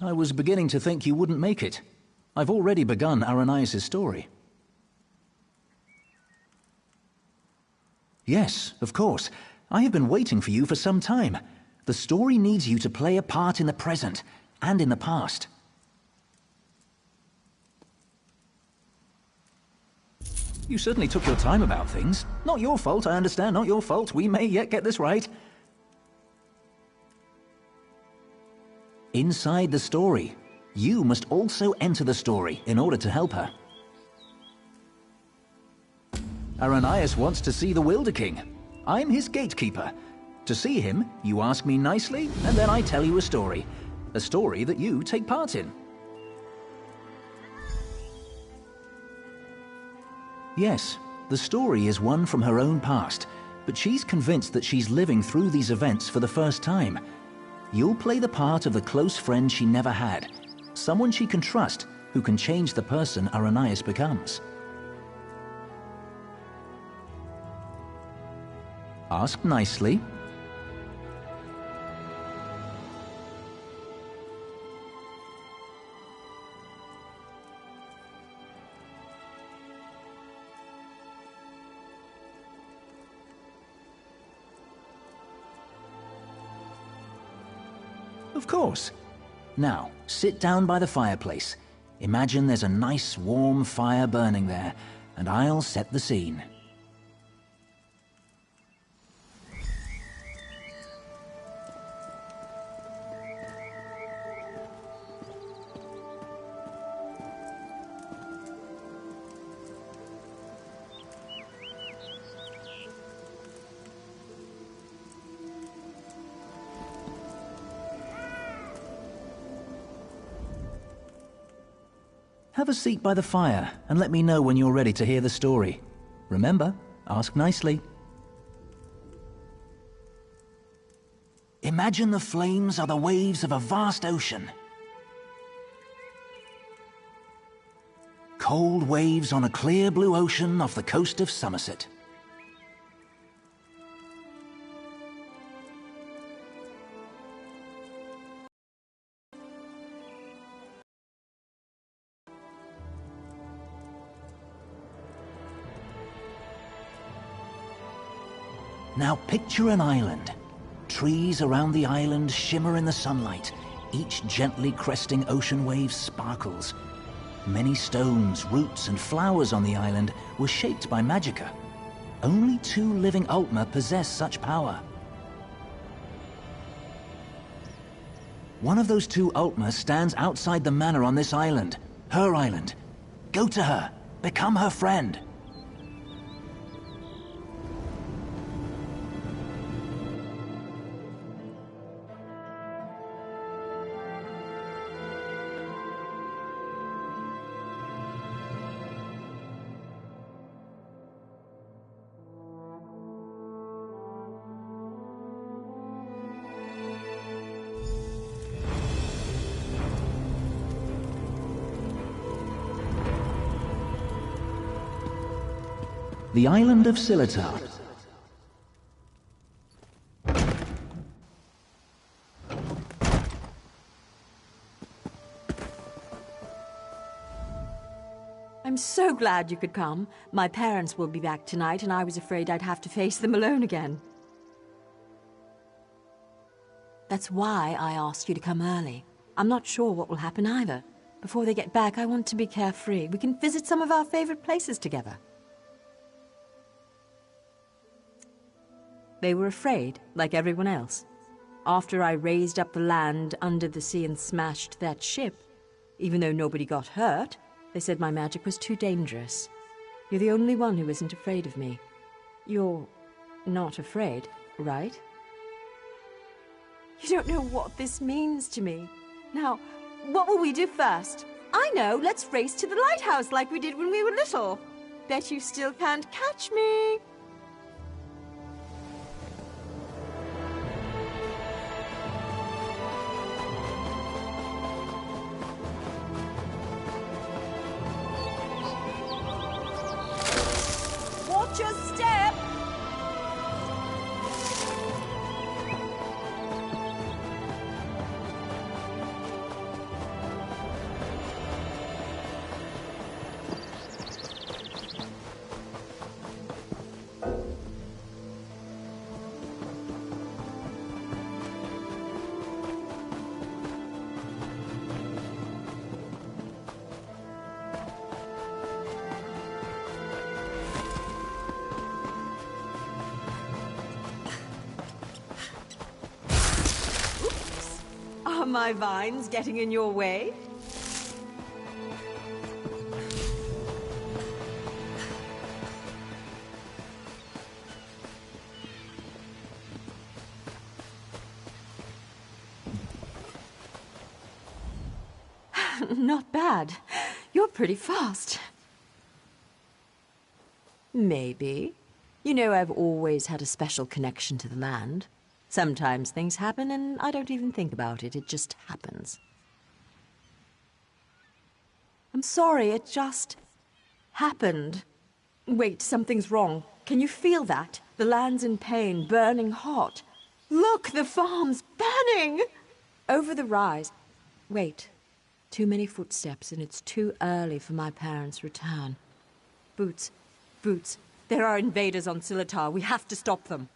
I was beginning to think you wouldn't make it. I've already begun Aranias' story. Yes, of course. I have been waiting for you for some time. The story needs you to play a part in the present and in the past. You certainly took your time about things. Not your fault, I understand, not your fault. We may yet get this right. Inside the story, you must also enter the story in order to help her. Aranias wants to see the Wilder King. I'm his gatekeeper. To see him, you ask me nicely, and then I tell you a story. A story that you take part in. Yes, the story is one from her own past, but she's convinced that she's living through these events for the first time. You'll play the part of the close friend she never had, someone she can trust, who can change the person Aranias becomes. Ask nicely. Of course. Now, sit down by the fireplace. Imagine there's a nice warm fire burning there, and I'll set the scene. Have a seat by the fire and let me know when you're ready to hear the story. Remember, ask nicely. Imagine the flames are the waves of a vast ocean. Cold waves on a clear blue ocean off the coast of Somerset. Now picture an island. Trees around the island shimmer in the sunlight, each gently cresting ocean wave's sparkles. Many stones, roots, and flowers on the island were shaped by Magicka. Only 2 living Aldmer possess such power. One of those 2 Aldmer stands outside the manor on this island, her island. Go to her, become her friend. The island of Silitar. I'm so glad you could come. My parents will be back tonight, and I was afraid I'd have to face them alone again. That's why I asked you to come early. I'm not sure what will happen either. Before they get back, I want to be carefree. We can visit some of our favorite places together. They were afraid, like everyone else. After I raised up the land under the sea and smashed that ship, even though nobody got hurt, they said my magic was too dangerous. You're the only one who isn't afraid of me. You're not afraid, right? You don't know what this means to me. Now, what will we do first? I know, let's race to the lighthouse like we did when we were little. Bet you still can't catch me. Watch your step! Are my vines getting in your way? Not bad. You're pretty fast. Maybe. You know, I've always had a special connection to the land. Sometimes things happen and I don't even think about it. It just happens. I'm sorry, it just happened. Wait, something's wrong. Can you feel that? The land's in pain, burning hot. Look, the farm's burning! Over the rise. Wait. Too many footsteps and it's too early for my parents' return. Boots. Boots. There are invaders on Silitar. We have to stop them.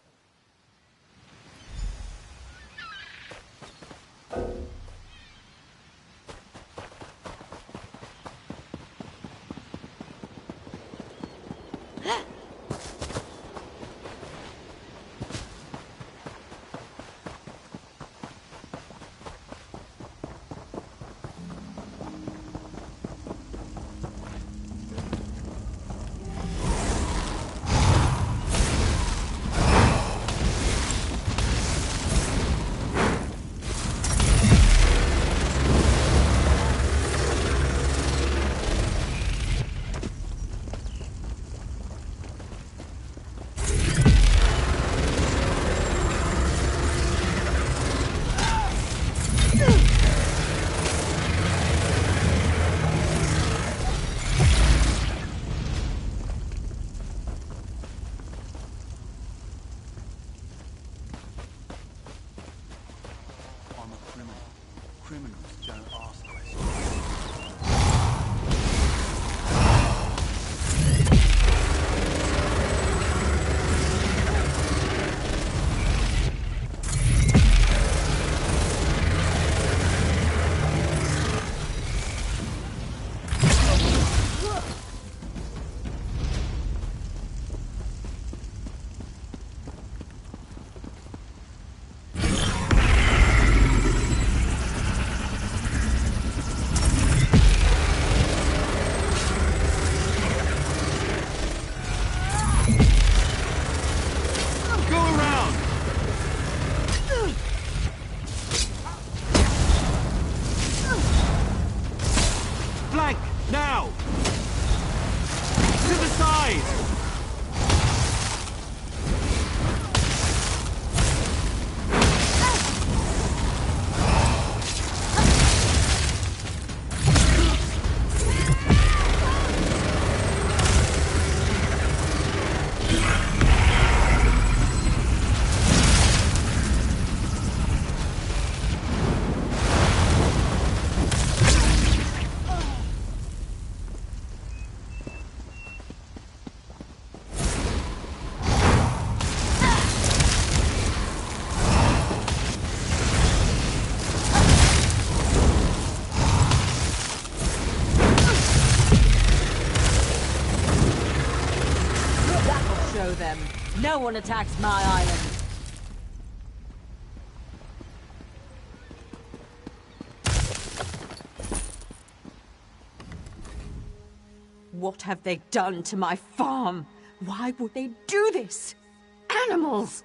No one attacks my island. What have they done to my farm? Why would they do this? Animals!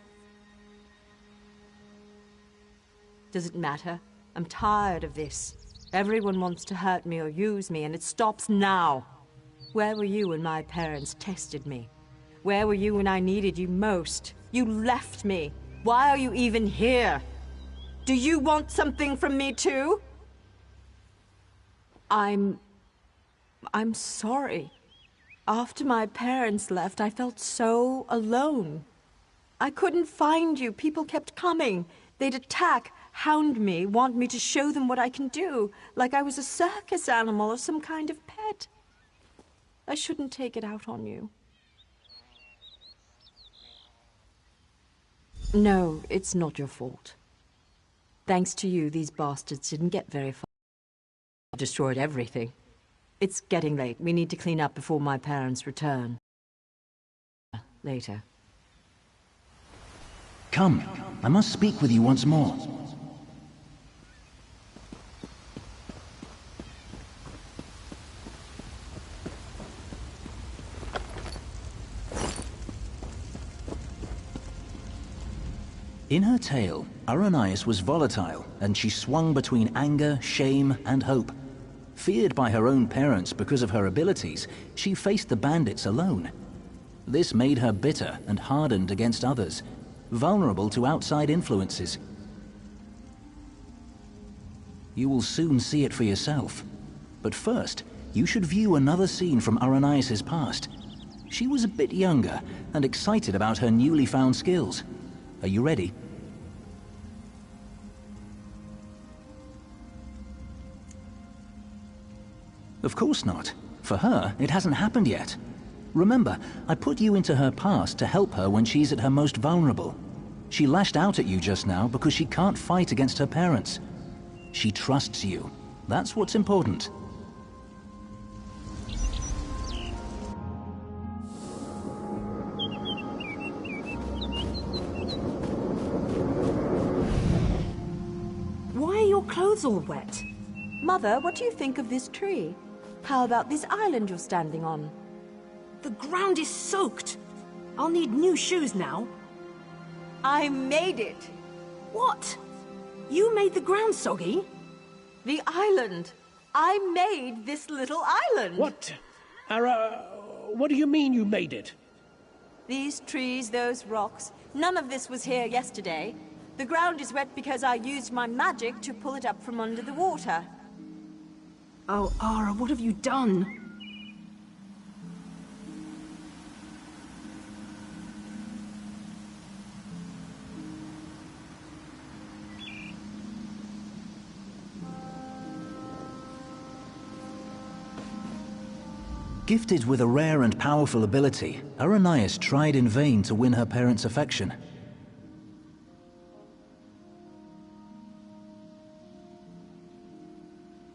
Does it matter? I'm tired of this. Everyone wants to hurt me or use me, and it stops now. Where were you when my parents tested me? Where were you when I needed you most? You left me. Why are you even here? Do you want something from me too? I'm sorry. After my parents left, I felt so alone. I couldn't find you. People kept coming. They'd attack, hound me, want me to show them what I can do, like I was a circus animal or some kind of pet. I shouldn't take it out on you. No, it's not your fault. Thanks to you, these bastards didn't get very far. Destroyed everything. It's getting late. We need to clean up before my parents return. Later. Come, I must speak with you once more. In her tale, Aranias was volatile, and she swung between anger, shame, and hope. Feared by her own parents because of her abilities, she faced the bandits alone. This made her bitter and hardened against others, vulnerable to outside influences. You will soon see it for yourself. But first, you should view another scene from Aranias' past. She was a bit younger and excited about her newly found skills. Are you ready? Of course not. For her, it hasn't happened yet. Remember, I put you into her past to help her when she's at her most vulnerable. She lashed out at you just now because she can't fight against her parents. She trusts you. That's what's important. Why are your clothes all wet? Mother, what do you think of this tree? How about this island you're standing on? The ground is soaked. I'll need new shoes now. I made it! What? You made the ground soggy? The island! I made this little island! What? What do you mean you made it? These trees, those rocks, none of this was here yesterday. The ground is wet because I used my magic to pull it up from under the water. Oh, Ara, what have you done? Gifted with a rare and powerful ability, Aranias tried in vain to win her parents' affection.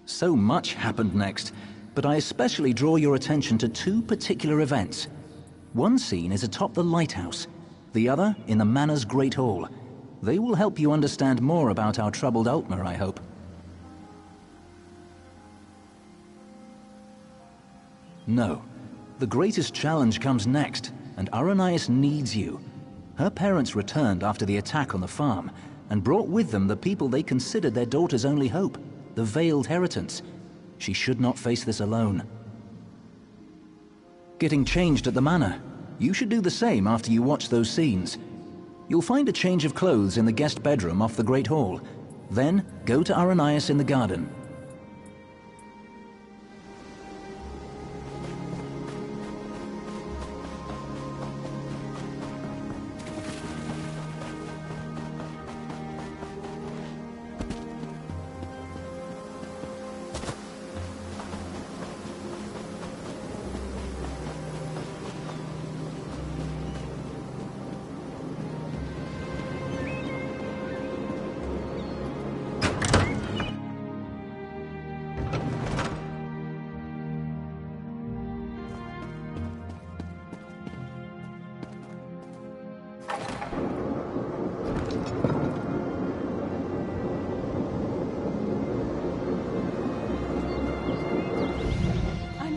So much happened next, but I especially draw your attention to two particular events. One scene is atop the lighthouse, the other in the Manor's Great Hall. They will help you understand more about our troubled Aldmeri, I hope. No. The greatest challenge comes next, and Aranias needs you. Her parents returned after the attack on the farm, and brought with them the people they considered their daughter's only hope, the Veiled Heritance. She should not face this alone. Getting changed at the manor. You should do the same after you watch those scenes. You'll find a change of clothes in the guest bedroom off the Great Hall. Then, go to Aranias in the garden.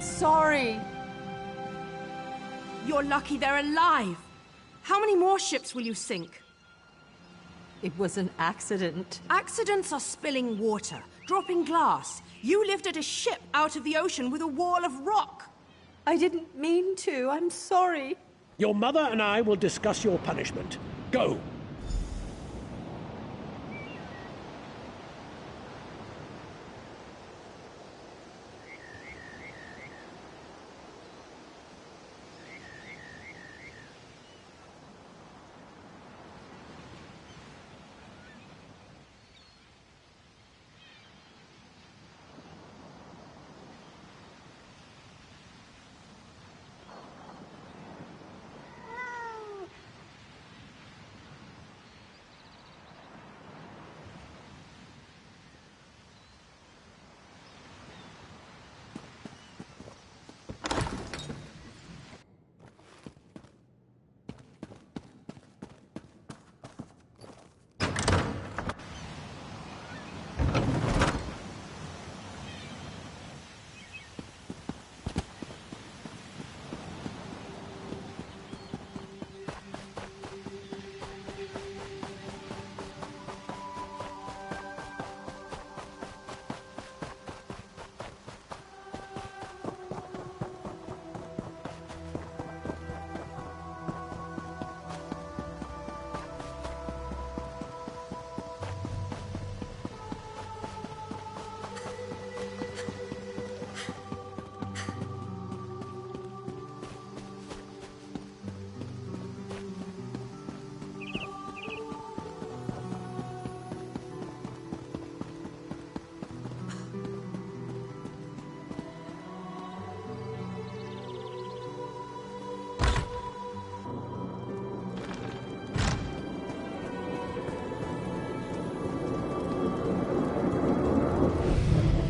Sorry. You're lucky they're alive. How many more ships will you sink? It was an accident. Accidents are spilling water, dropping glass. You lifted a ship out of the ocean with a wall of rock. I didn't mean to. I'm sorry. Your mother and I will discuss your punishment. Go!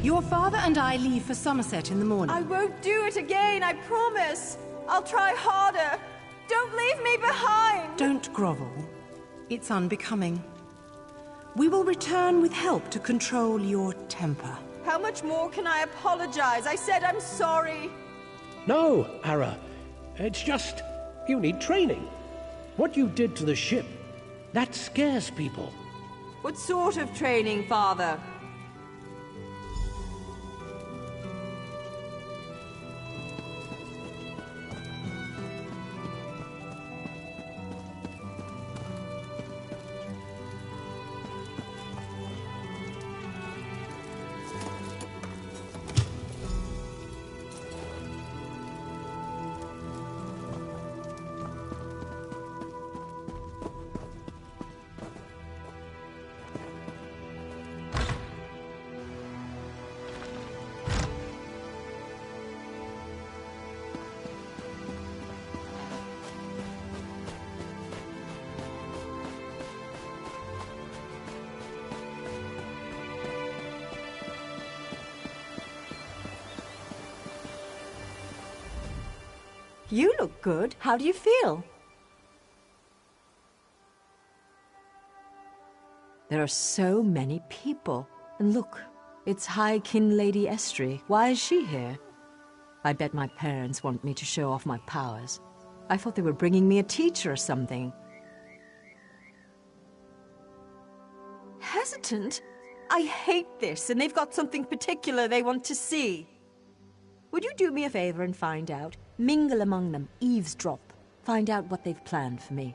Your father and I leave for Somerset in the morning. I won't do it again, I promise. I'll try harder. Don't leave me behind. Don't grovel. It's unbecoming. We will return with help to control your temper. How much more can I apologize? I said I'm sorry. No, Ara. It's just... you need training. What you did to the ship, that scares people. What sort of training, Father? You look good. How do you feel? There are so many people. And look, it's High Kin Lady Estrie. Why is she here? I bet my parents want me to show off my powers. I thought they were bringing me a teacher or something. Hesitant? I hate this, and they've got something particular they want to see. Would you do me a favor and find out? Mingle among them, eavesdrop. Find out what they've planned for me.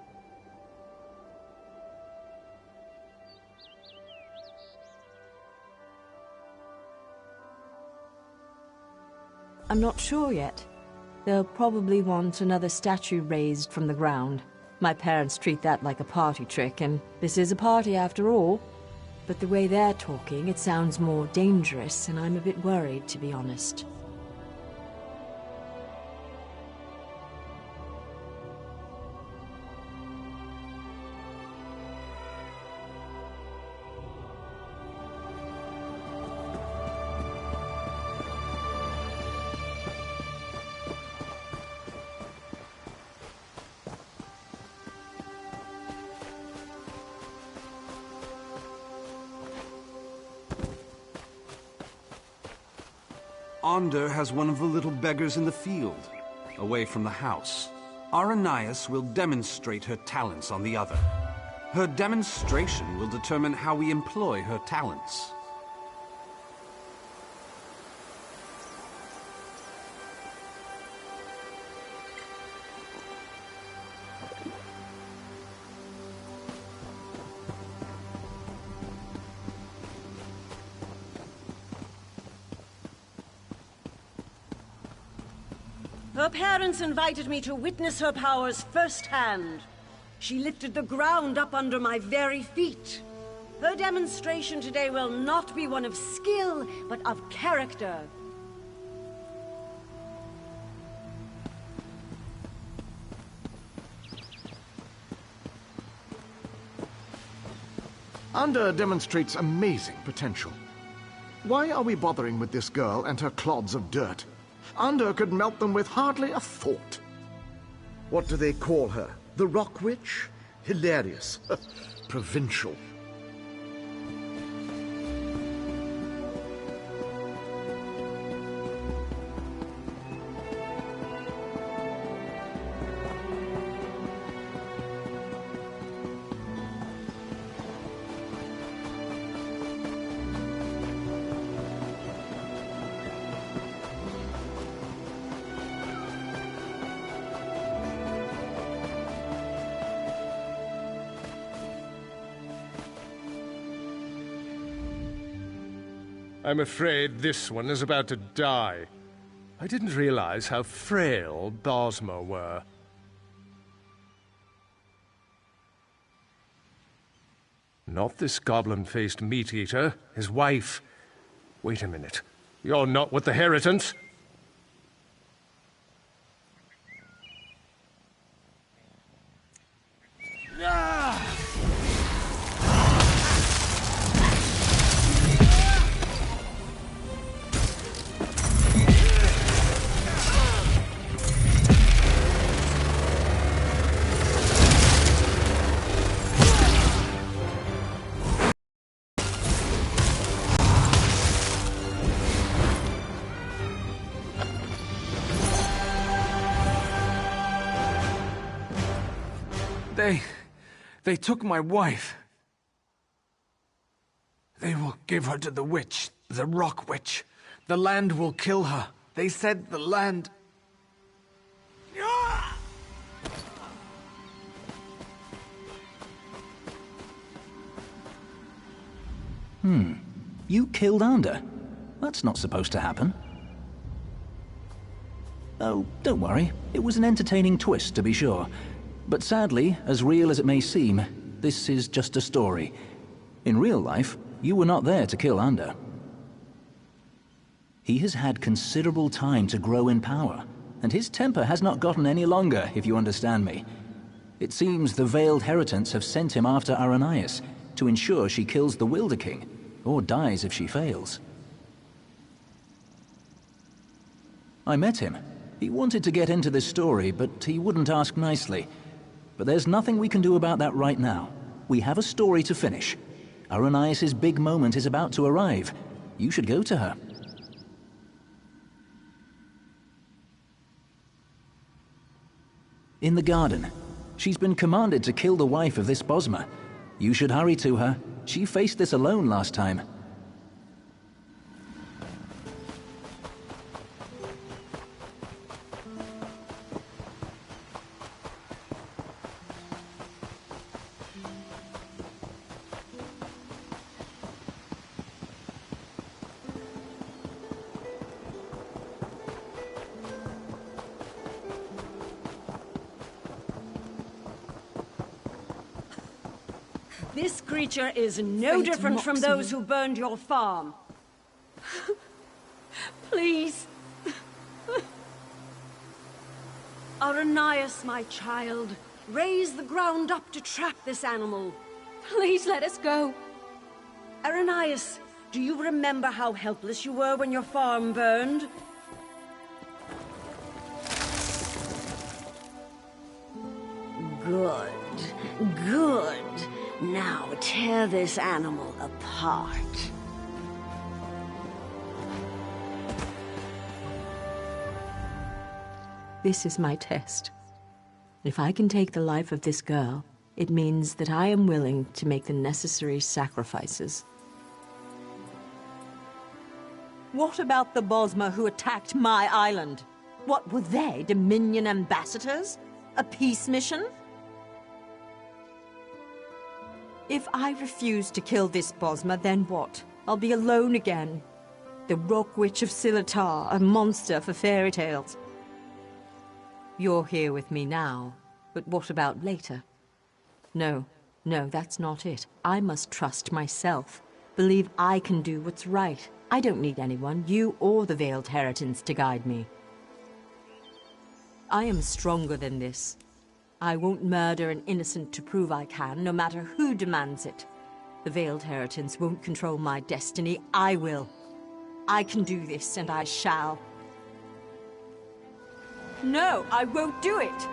I'm not sure yet. They'll probably want another statue raised from the ground. My parents treat that like a party trick, and this is a party after all. But the way they're talking, it sounds more dangerous, and I'm a bit worried, to be honest. Onder has one of the little beggars in the field, away from the house. Aranias will demonstrate her talents on the other. Her demonstration will determine how we employ her talents. Her parents invited me to witness her powers firsthand. She lifted the ground up under my very feet. Her demonstration today will not be one of skill, but of character. Anda demonstrates amazing potential. Why are we bothering with this girl and her clods of dirt? Anda could melt them with hardly a thought. What do they call her? The Rock Witch? Hilarious. Provincial. I'm afraid this one is about to die. I didn't realize how frail Bosmer were. Not this goblin-faced meat-eater, his wife. Wait a minute. You're not with the Heritants? They took my wife. They will give her to the witch, the Rock Witch. The land will kill her. They said the land... You killed Anda? That's not supposed to happen. Oh, don't worry. It was an entertaining twist, to be sure. But sadly, as real as it may seem, this is just a story. In real life, you were not there to kill Anda. He has had considerable time to grow in power, and his temper has not gotten any longer, if you understand me. It seems the Veiled Heritants have sent him after Aranias to ensure she kills the Wilder King, or dies if she fails. I met him. He wanted to get into this story, but he wouldn't ask nicely. But there's nothing we can do about that right now. We have a story to finish. Aranias' big moment is about to arrive. You should go to her. In the garden. She's been commanded to kill the wife of this Bosmer. You should hurry to her. She faced this alone last time. This creature is no different from those who burned your farm. Please. Aranias, my child, raise the ground up to trap this animal. Please let us go. Aranias, do you remember how helpless you were when your farm burned? Good. Good. Now tear this animal apart. This is my test. If I can take the life of this girl, it means that I am willing to make the necessary sacrifices. What about the Bosmer who attacked my island? What were they, Dominion ambassadors? A peace mission? If I refuse to kill this Bosmer, then what? I'll be alone again. The Rock Witch of Silitar, a monster for fairy tales. You're here with me now, but what about later? No, that's not it. I must trust myself. Believe I can do what's right. I don't need anyone, you or the Veiled Heritance, to guide me. I am stronger than this. I won't murder an innocent to prove I can, no matter who demands it. The Veiled Heritance won't control my destiny, I will. I can do this, and I shall. No, I won't do it!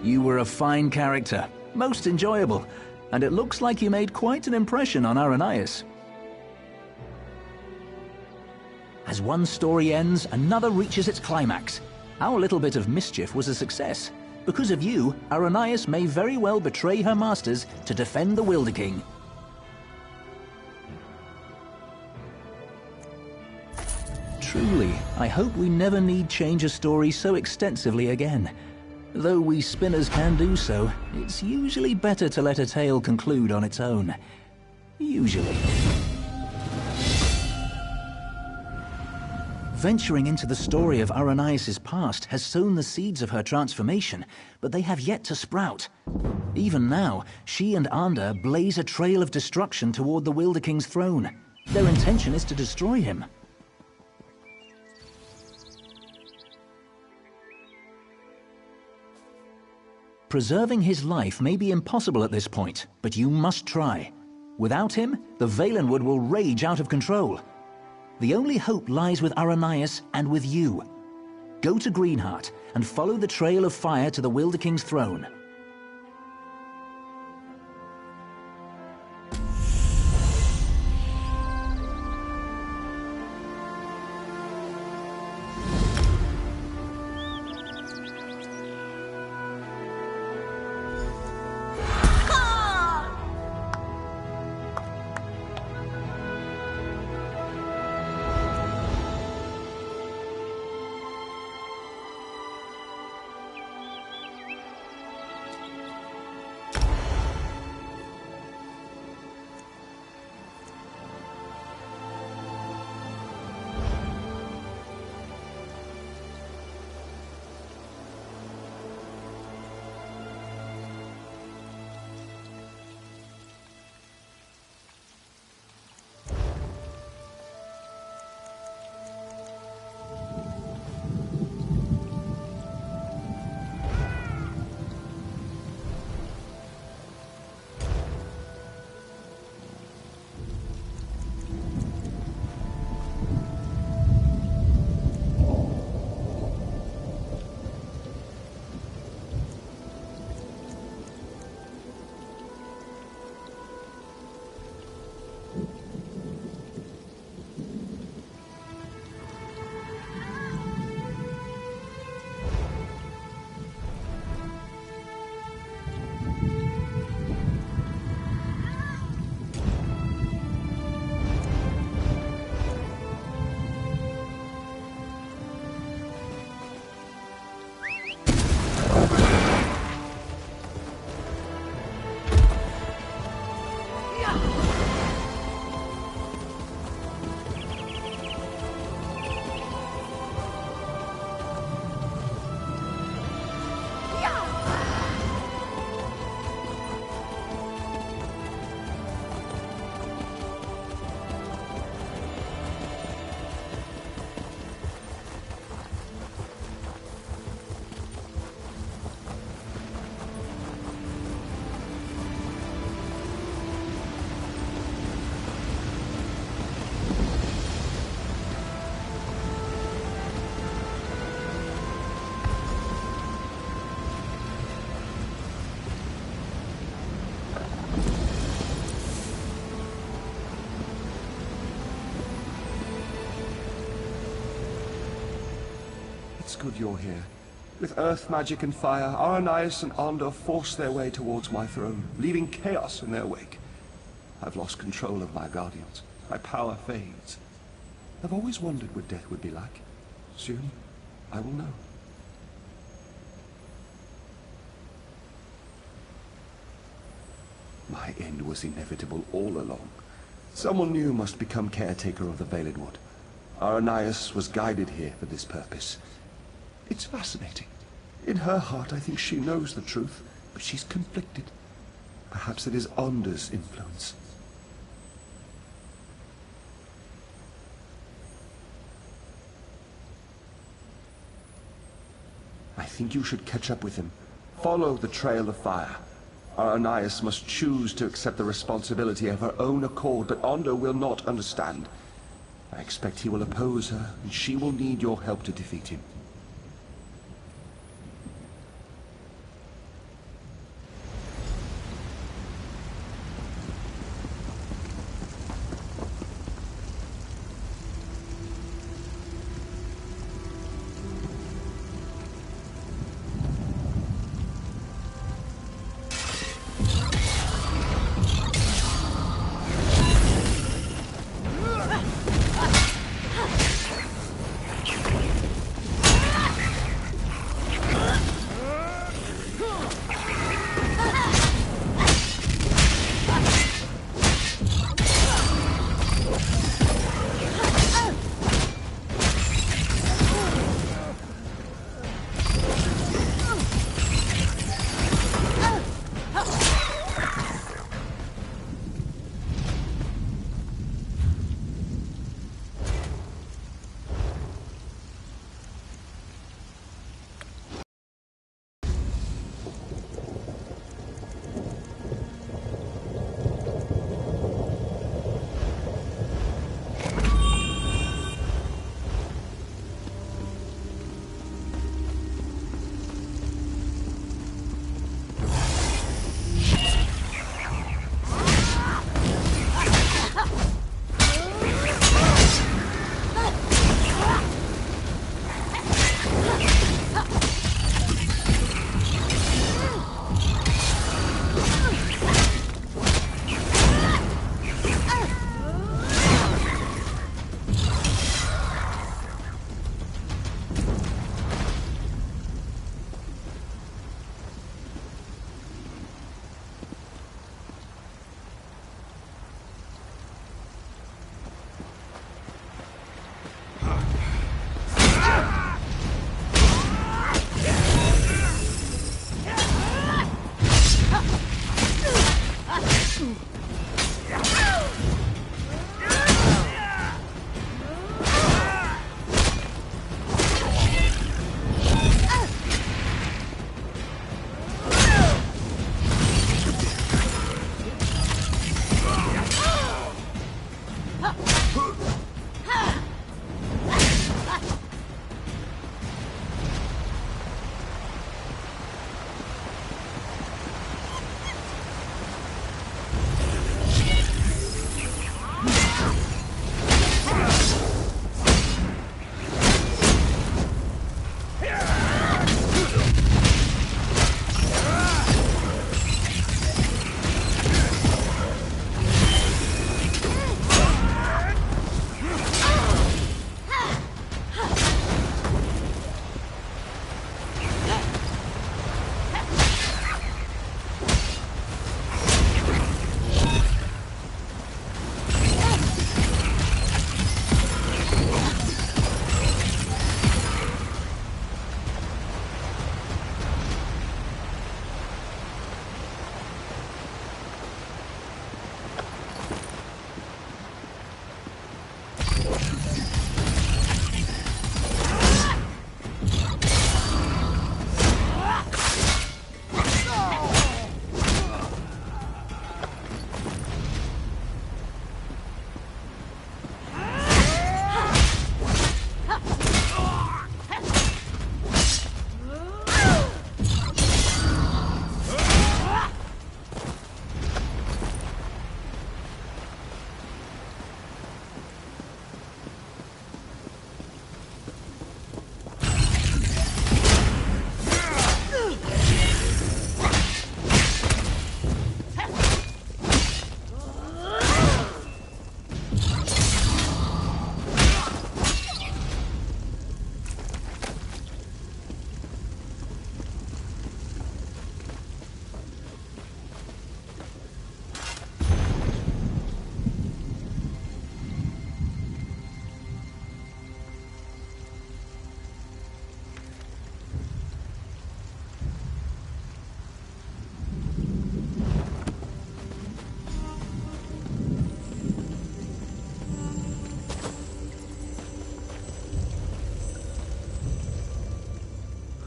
You were a fine character, most enjoyable, and it looks like you made quite an impression on Aranias. As one story ends, another reaches its climax. Our little bit of mischief was a success. Because of you, Aranias may very well betray her masters to defend the Wilder King. Truly, I hope we never need change a story so extensively again. Though we spinners can do so, it's usually better to let a tale conclude on its own. Usually. Venturing into the story of Aranias' past has sown the seeds of her transformation, but they have yet to sprout. Even now, she and Anda blaze a trail of destruction toward the Wilder King's throne. Their intention is to destroy him. Preserving his life may be impossible at this point, but you must try. Without him, the Valenwood will rage out of control. The only hope lies with Aranias and with you. Go to Greenheart and follow the trail of fire to the Wilder King's throne. good you're here. With earth magic and fire, Aranias and Ander forced their way towards my throne, leaving chaos in their wake. I've lost control of my guardians. My power fades. I've always wondered what death would be like. Soon, I will know. My end was inevitable all along. Someone new must become caretaker of the Veiled Wood. Aranias was guided here for this purpose. It's fascinating. In her heart, I think she knows the truth, but she's conflicted. Perhaps it is Ander's influence. I think you should catch up with him. Follow the trail of fire. Aranias must choose to accept the responsibility of her own accord, but Ander will not understand. I expect he will oppose her, and she will need your help to defeat him.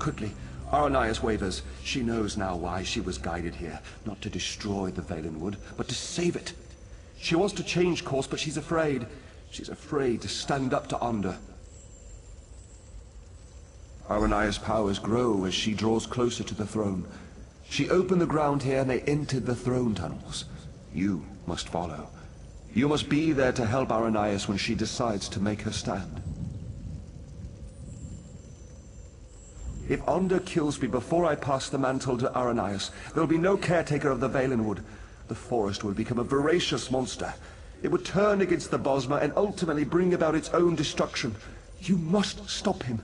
quickly. Aranias wavers. She knows now why she was guided here. Not to destroy the Valenwood, but to save it. She wants to change course, but she's afraid. She's afraid to stand up to Onder. Aranias' powers grow as she draws closer to the throne. She opened the ground here and they entered the throne tunnels. You must follow. You must be there to help Aranias when she decides to make her stand. If Onder kills me before I pass the mantle to Aranias, there will be no caretaker of the Valenwood. The forest will become a voracious monster. It would turn against the Bosmer and ultimately bring about its own destruction. You must stop him.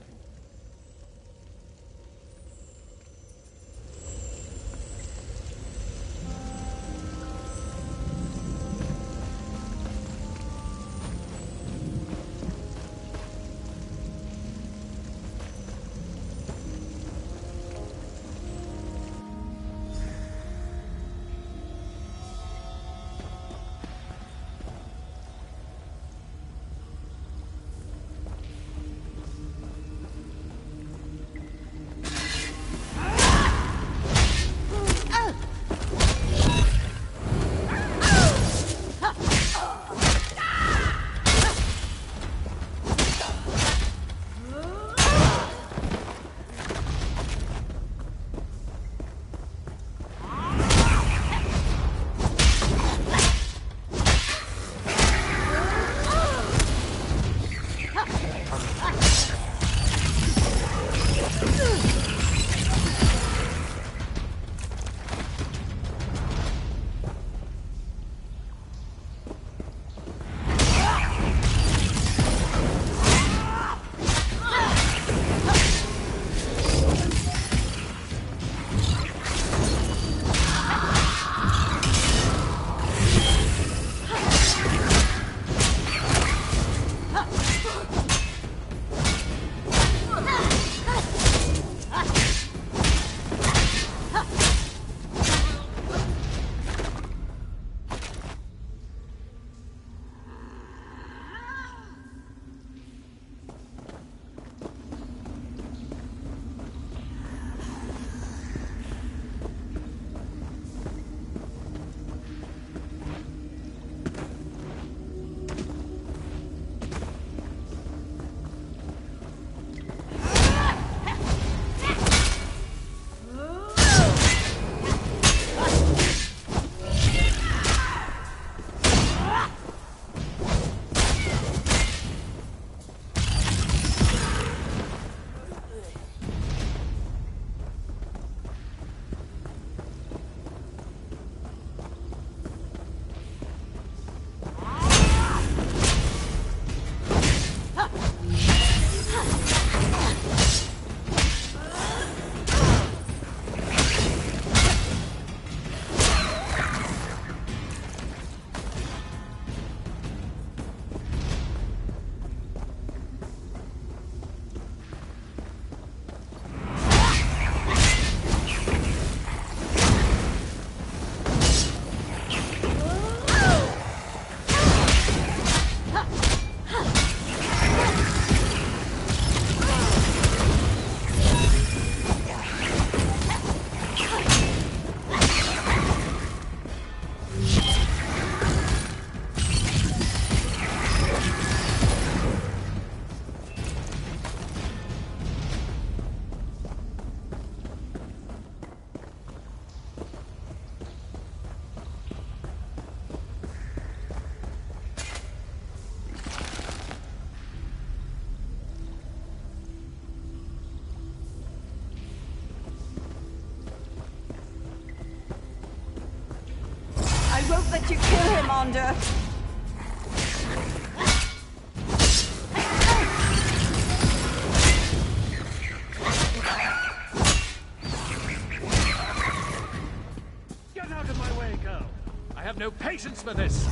won't let you kill him, Onder. Get out of my way, girl. I have no patience for this.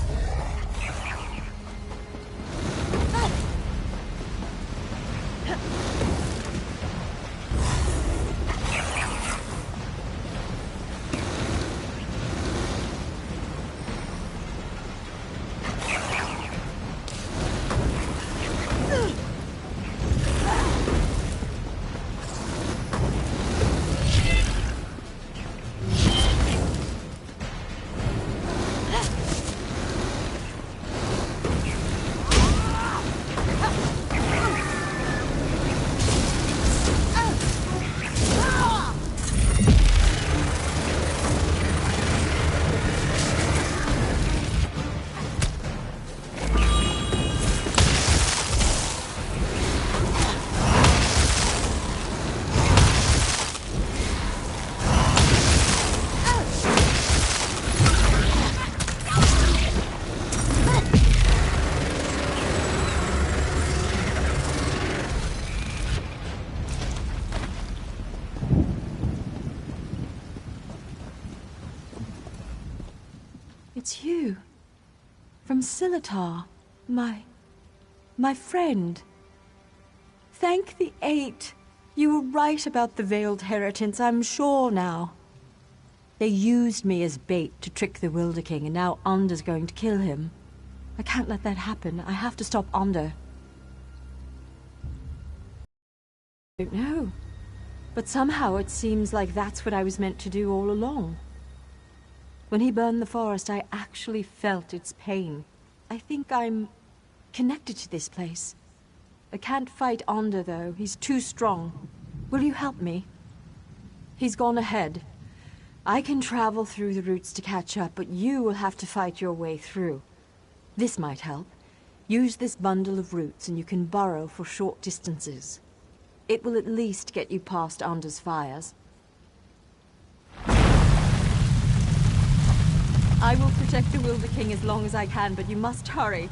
It's you. From Silitar. My friend. Thank the Eight. You were right about the Veiled Heritance, I'm sure now. They used me as bait to trick the Wilder King, and now Under's going to kill him. I can't let that happen. I have to stop Under. I don't know. But somehow it seems like that's what I was meant to do all along. When he burned the forest, I actually felt its pain. I think I'm connected to this place. I can't fight Onder, though. He's too strong. Will you help me? He's gone ahead. I can travel through the roots to catch up, but you will have to fight your way through. This might help. Use this bundle of roots and you can burrow for short distances. It will at least get you past Onder's fires. I will protect the Wilder King as long as I can, but you must hurry.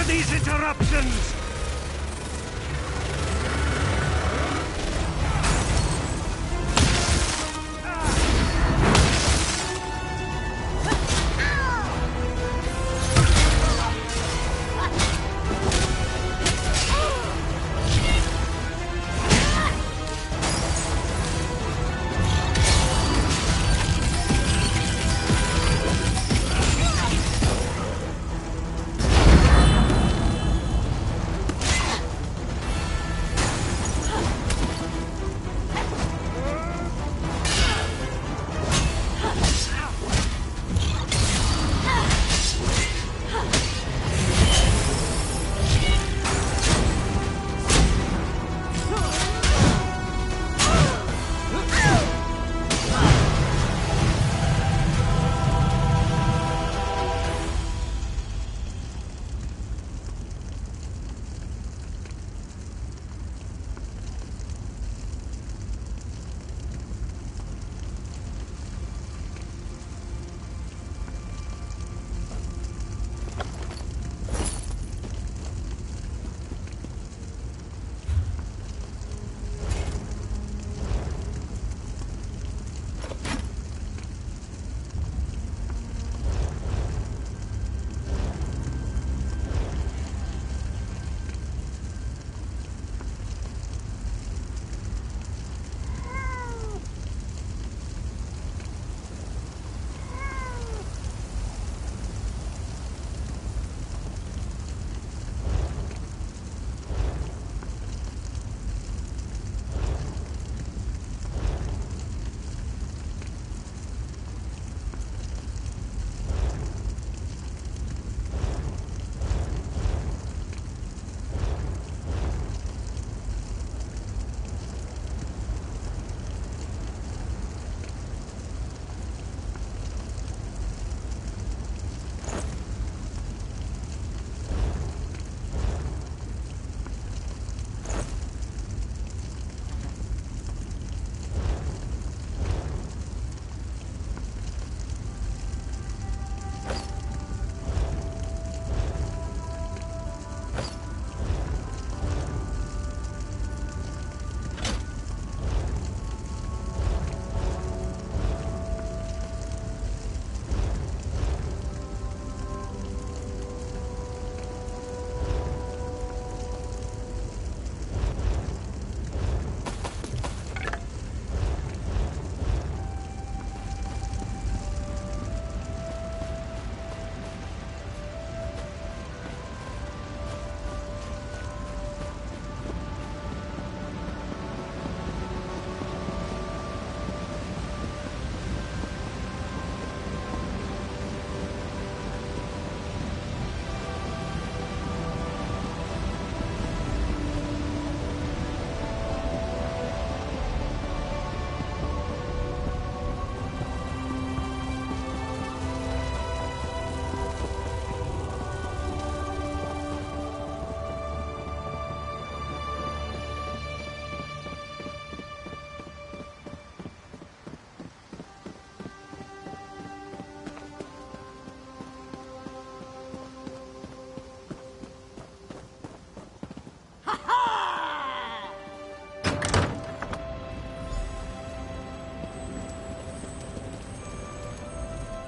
These interruptions!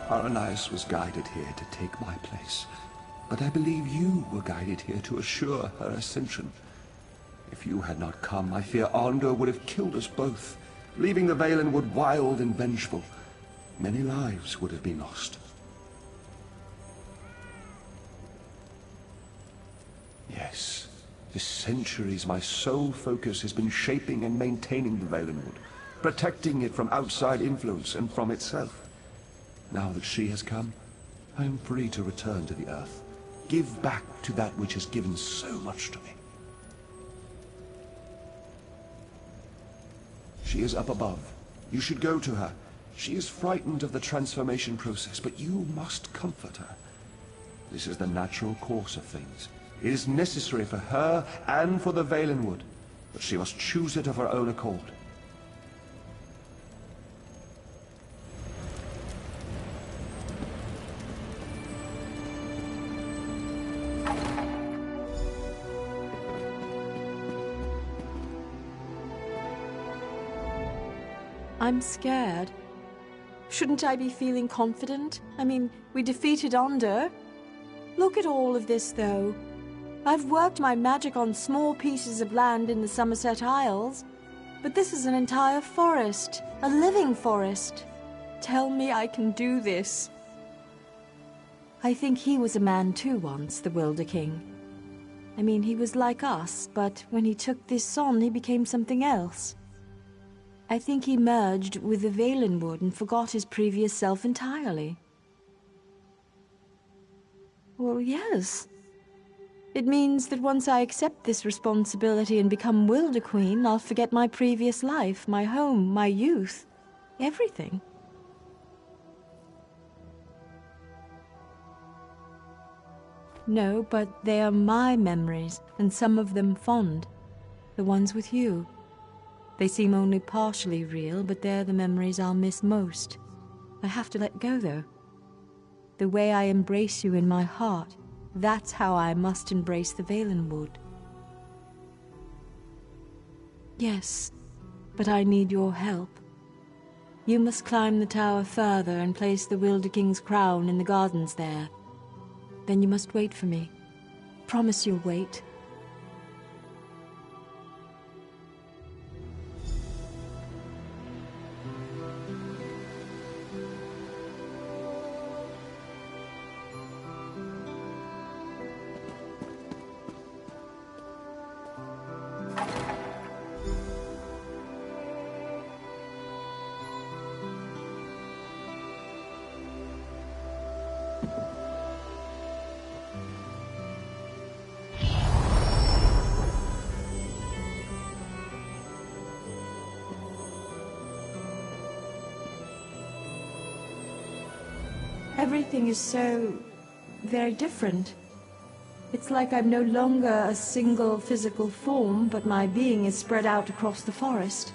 Aranias was guided here to take my place, but I believe you were guided here to assure her ascension. If you had not come, I fear Arndor would have killed us both, leaving the Valenwood wild and vengeful. Many lives would have been lost. Yes, for centuries my sole focus has been shaping and maintaining the Valenwood, protecting it from outside influence and from itself. Now that she has come, I am free to return to the Earth, give back to that which has given so much to me. She is up above. You should go to her. She is frightened of the transformation process, but you must comfort her. This is the natural course of things. It is necessary for her and for the Valenwood, but she must choose it of her own accord. I'm scared. Shouldn't I be feeling confident? I mean, we defeated Onder. Look at all of this, though. I've worked my magic on small pieces of land in the Somerset Isles, but this is an entire forest, a living forest. Tell me I can do this. I think he was a man too once, the Wilder King. I mean, he was like us, but when he took this on, he became something else. I think he merged with the Valenwood and forgot his previous self entirely. Well, yes. It means that once I accept this responsibility and become Wilder Queen, I'll forget my previous life, my home, my youth, everything. No, but they are my memories, and some of them fond. The ones with you. They seem only partially real, but they're the memories I'll miss most. I have to let go, though. The way I embrace you in my heart, that's how I must embrace the Valenwood. Yes, but I need your help. You must climb the tower further and place the Wilder King's crown in the gardens there. Then you must wait for me. Promise you'll wait. Everything is so very different. It's like I'm no longer a single physical form, but my being is spread out across the forest.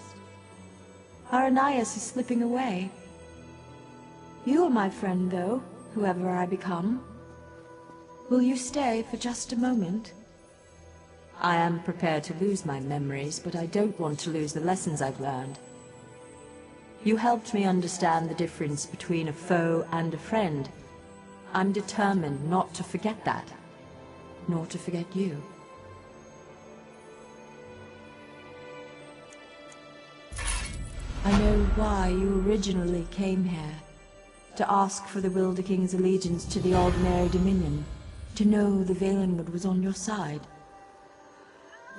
Aranias is slipping away. You are my friend, though, whoever I become. Will you stay for just a moment? I am prepared to lose my memories, but I don't want to lose the lessons I've learned. You helped me understand the difference between a foe and a friend. I'm determined not to forget that, nor to forget you. I know why you originally came here. To ask for the Wilder King's allegiance to the Aldmeri Dominion. To know the Valenwood was on your side.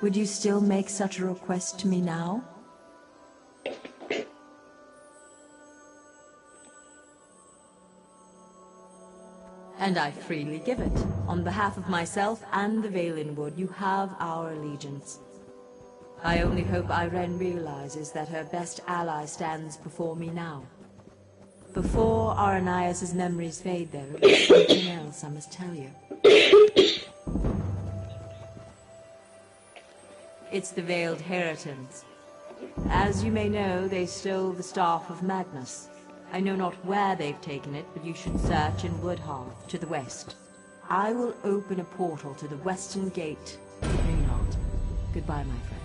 Would you still make such a request to me now? And I freely give it. On behalf of myself and the Valenwood, you have our allegiance. I only hope Irene realizes that her best ally stands before me now. Before Aranias' memories fade, though, there's something else I must tell you. It's the Veiled Heritans. As you may know, they stole the Staff of Magnus. I know not where they've taken it, but you should search in Woodhearth, to the west. I will open a portal to the western gate to Greenshade. Goodbye, my friend.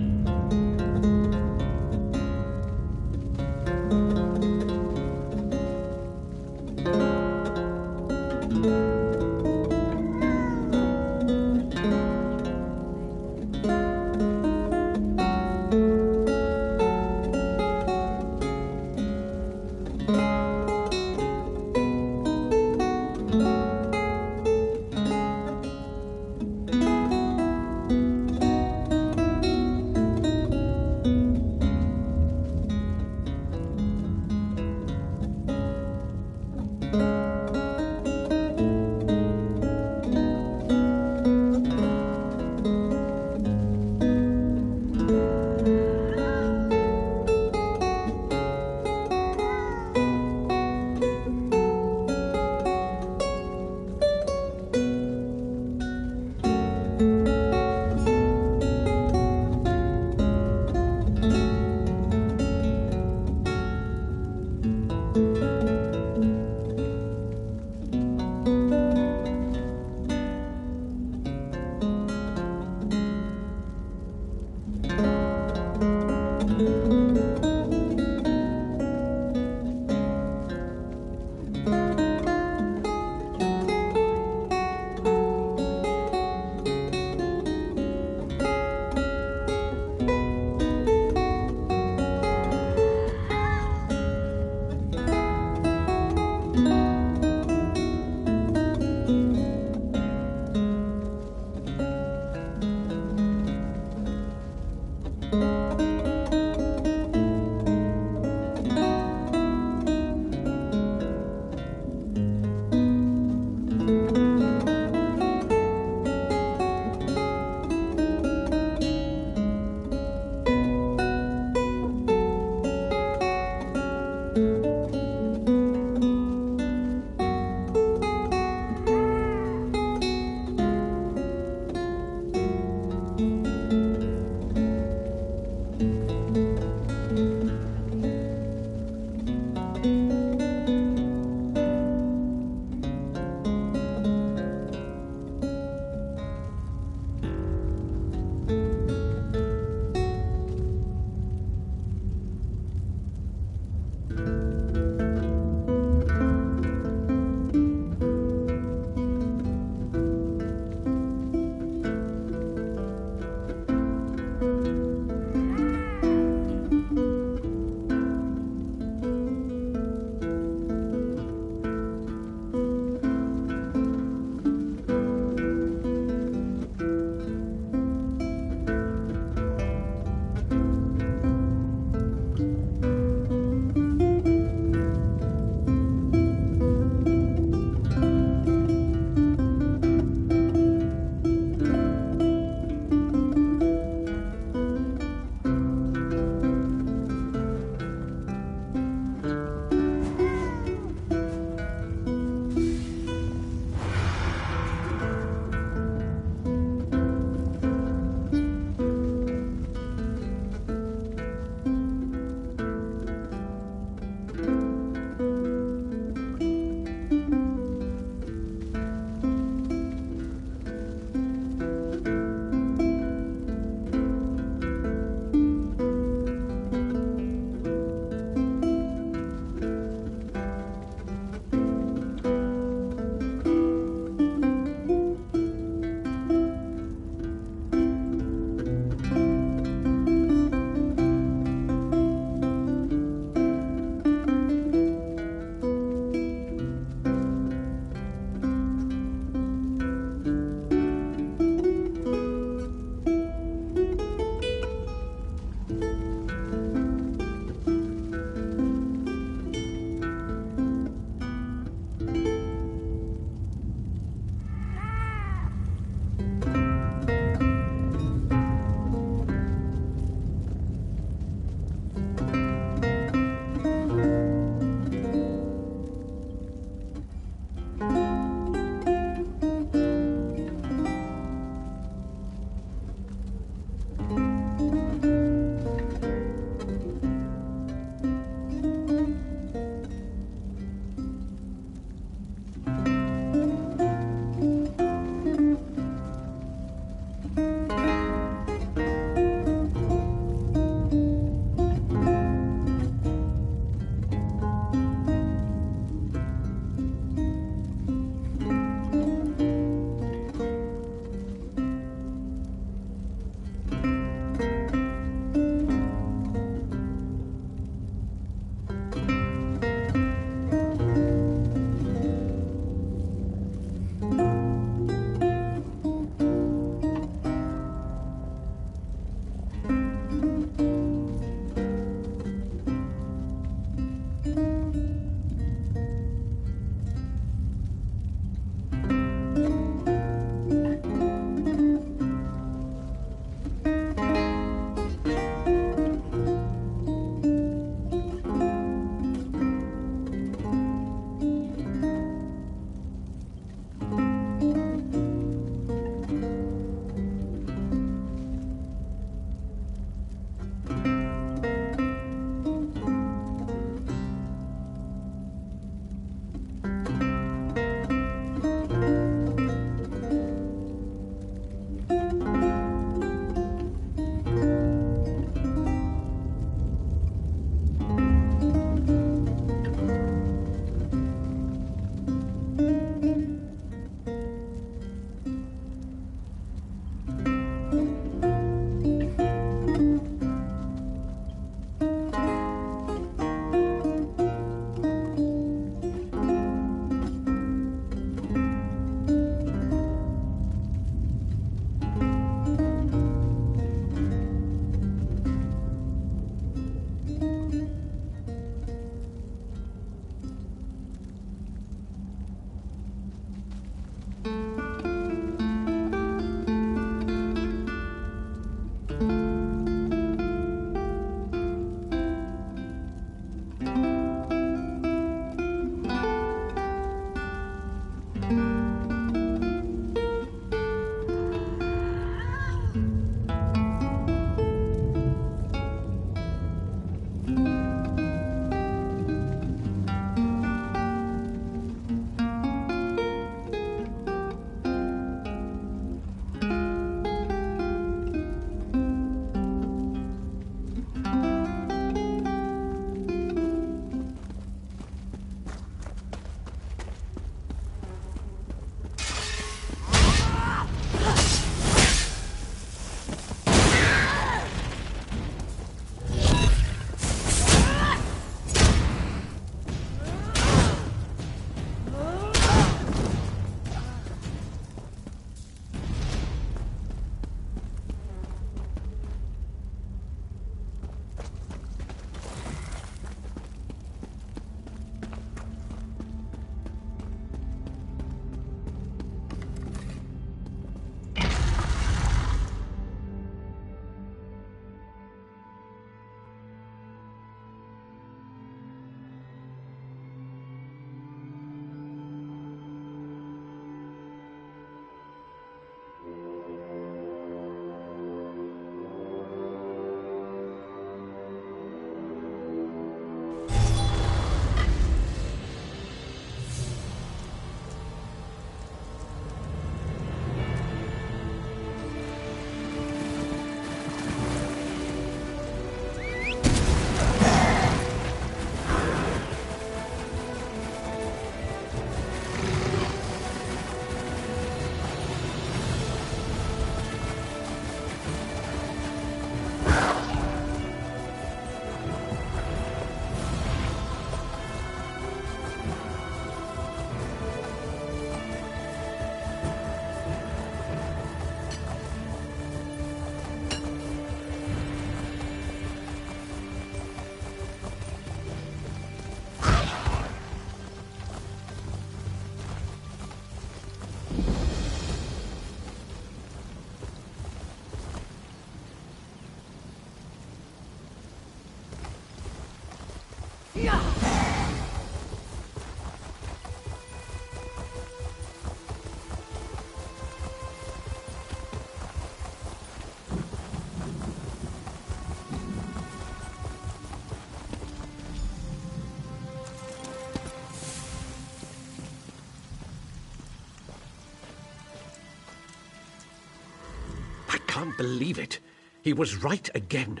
I can't believe it. He was right again.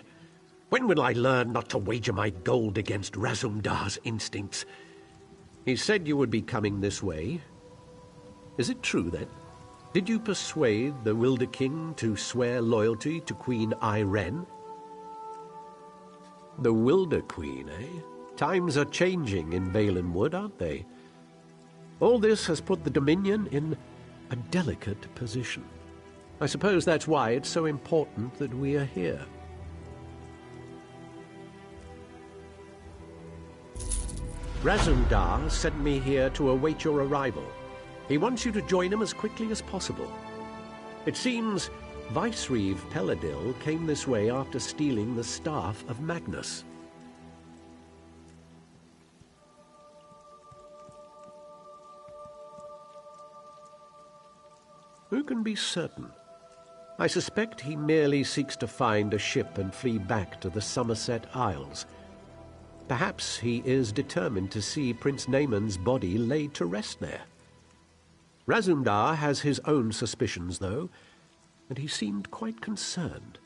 When will I learn not to wager my gold against Razumdar's instincts? He said you would be coming this way. Is it true, then? Did you persuade the Wilder King to swear loyalty to Queen Irene? The Wilder Queen, eh? Times are changing in Valenwood, aren't they? All this has put the Dominion in a delicate position. I suppose that's why it's so important that we are here. Razumdar sent me here to await your arrival. He wants you to join him as quickly as possible. It seems Vicereeve Peladil came this way after stealing the staff of Magnus. Who can be certain? I suspect he merely seeks to find a ship and flee back to the Somerset Isles. Perhaps he is determined to see Prince Naaman's body laid to rest there. Razumdar has his own suspicions, though, and he seemed quite concerned.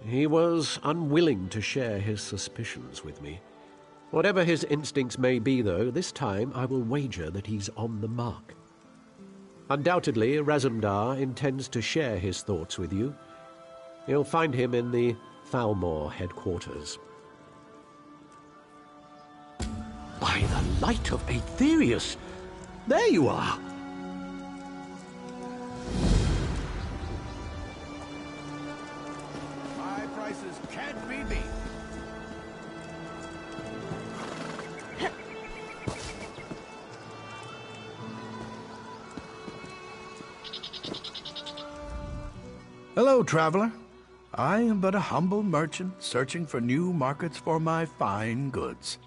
He was unwilling to share his suspicions with me. Whatever his instincts may be, though, this time I will wager that he's on the mark. Undoubtedly, Razumdar intends to share his thoughts with you. You'll find him in the Thalmor headquarters. By the light of Aetherius! There you are! My prices can't be beat. Hello, traveler. I am but a humble merchant searching for new markets for my fine goods.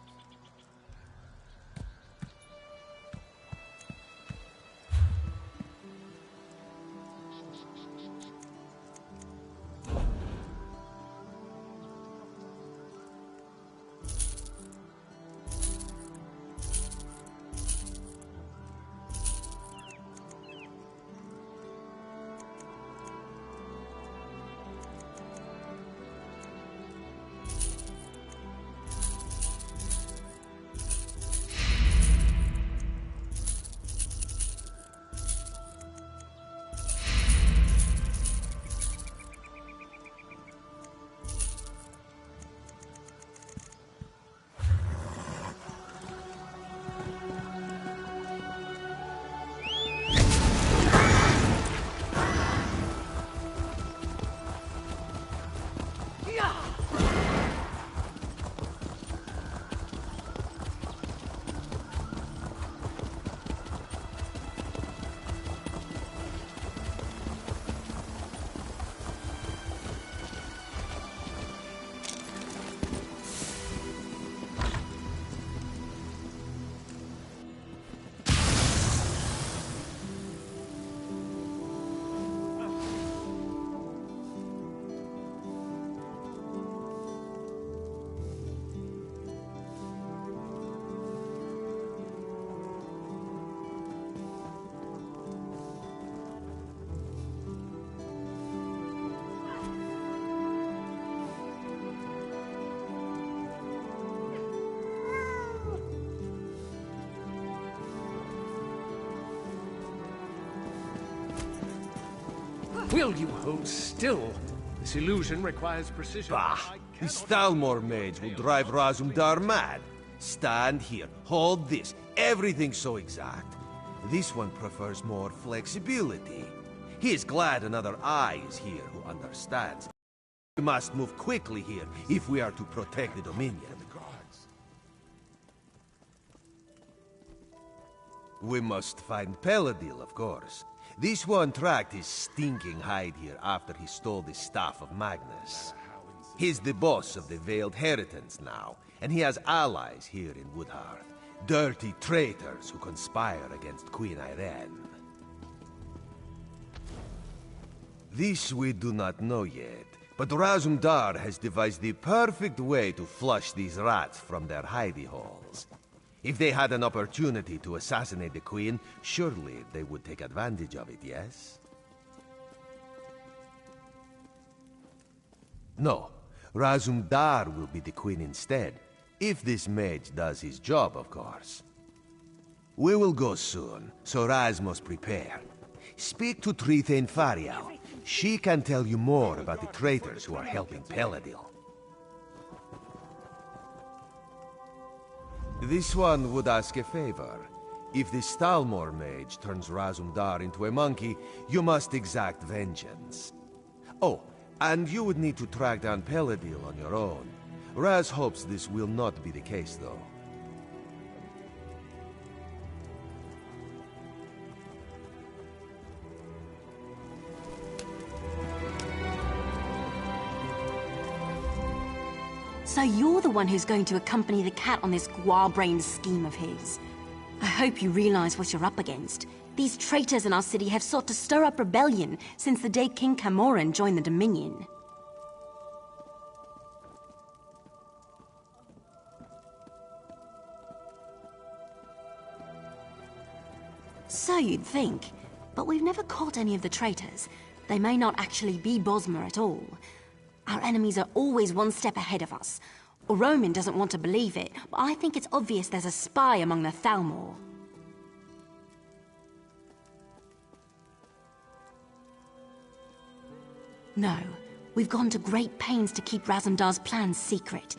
Will you hold still? This illusion requires precision. Bah! This Thalmor mage will drive Razumdar mad. Stand here, hold this. Everything's so exact. This one prefers more flexibility. He is glad another eye is here who understands. We must move quickly here if we are to protect the Dominion. We must find Peladil, of course. This one tracked his stinking hide here after he stole the staff of Magnus. He's the boss of the Veiled Heritance now, and he has allies here in Woodhearth. Dirty traitors who conspire against Queen Irene. This we do not know yet, but Razumdar has devised the perfect way to flush these rats from their hidey holes. If they had an opportunity to assassinate the Queen, surely they would take advantage of it, yes? No, Razumdar will be the Queen instead, if this mage does his job, of course. We will go soon, so Raz must prepare. Speak to Trithane Fariel. She can tell you more about the traitors who are helping Peladil. This one would ask a favor. If the Stalmor mage turns Razumdar into a monkey, you must exact vengeance. Oh, and you would need to track down Peladil on your own. Raz hopes this will not be the case, though. So you're the one who's going to accompany the cat on this guar-brained scheme of his. I hope you realize what you're up against. These traitors in our city have sought to stir up rebellion since the day King Camoran joined the Dominion. So you'd think, but we've never caught any of the traitors. They may not actually be Bosmer at all. Our enemies are always one step ahead of us. Roman doesn't want to believe it, but I think it's obvious there's a spy among the Thalmor. No, we've gone to great pains to keep Razumdar's plans secret.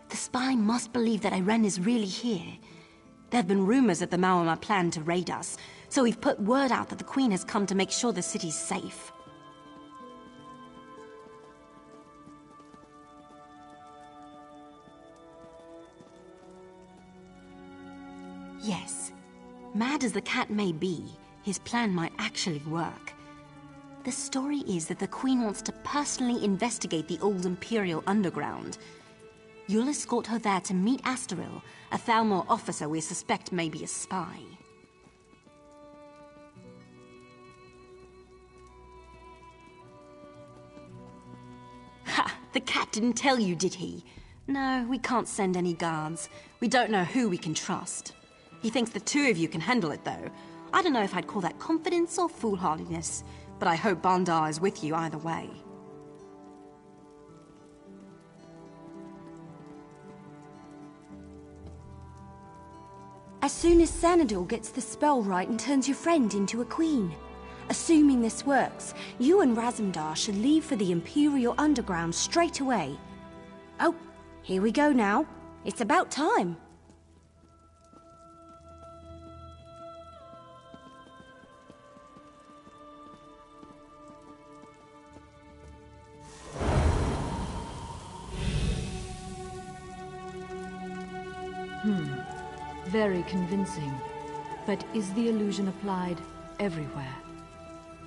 The spy must believe that Irene is really here. There have been rumors that the Maorma plan to raid us, so we've put word out that the Queen has come to make sure the city's safe. Yes, mad as the cat may be, his plan might actually work. The story is that the Queen wants to personally investigate the old Imperial underground. You'll escort her there to meet Astaril, a Thalmor officer we suspect may be a spy. Ha! The cat didn't tell you, did he? No, we can't send any guards. We don't know who we can trust. He thinks the two of you can handle it, though. I don't know if I'd call that confidence or foolhardiness, but I hope Bandar is with you either way. As soon as Xanador gets the spell right and turns your friend into a queen. Assuming this works, you and Razumdar should leave for the Imperial Underground straight away. Oh, here we go now. It's about time. Very convincing. But is the illusion applied everywhere?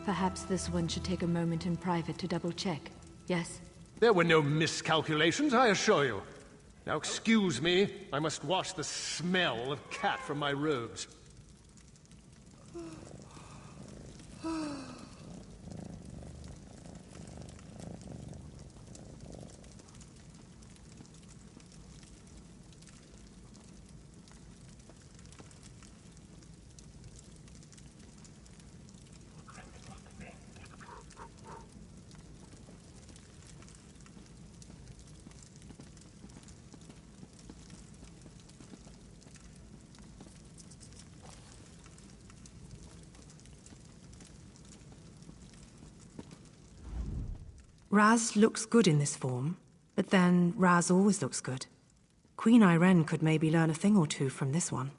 Perhaps this one should take a moment in private to double-check, yes? There were no miscalculations, I assure you. Now excuse me, I must wash the smell of cat from my robes. Raz looks good in this form, but then Raz always looks good. Queen Irene could maybe learn a thing or two from this one.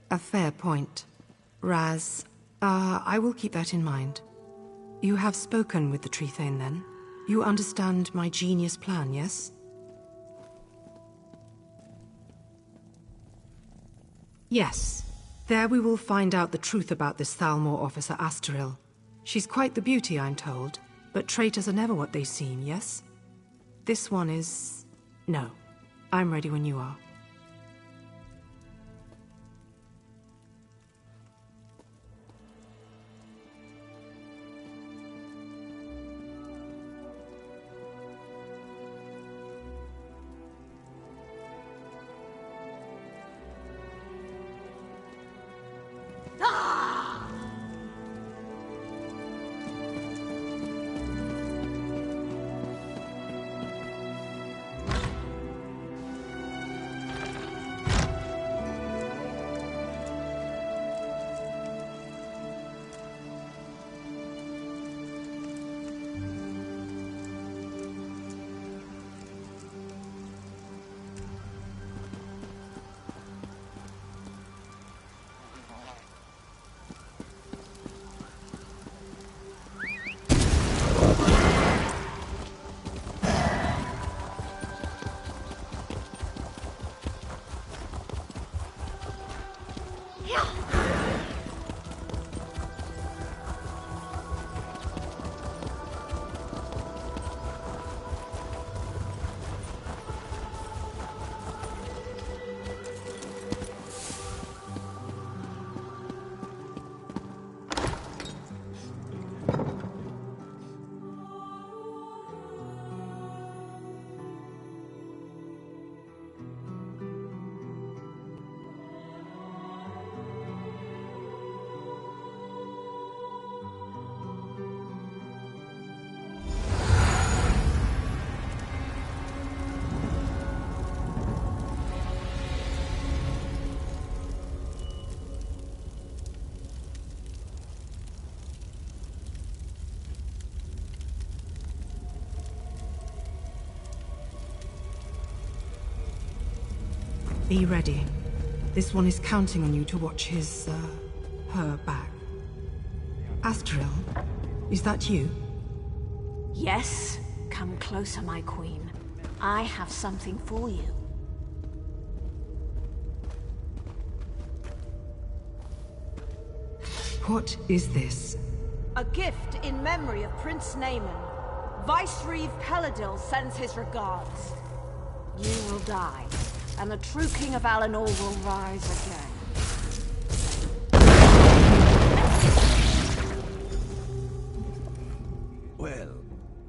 A fair point. Raz, I will keep that in mind. You have spoken with the Tree Thane, then? You understand my genius plan, yes? Yes. There we will find out the truth about this Thalmor officer Astaril. She's quite the beauty, I'm told, but traitors are never what they seem, yes? This one is... no. I'm ready when you are. Be ready. This one is counting on you to watch her back. Astaril, is that you? Yes. Come closer, my queen. I have something for you. What is this? A gift in memory of Prince Naaman. Vice-Reeve Peladil sends his regards. You will die, and the true King of Alinor will rise again. Well,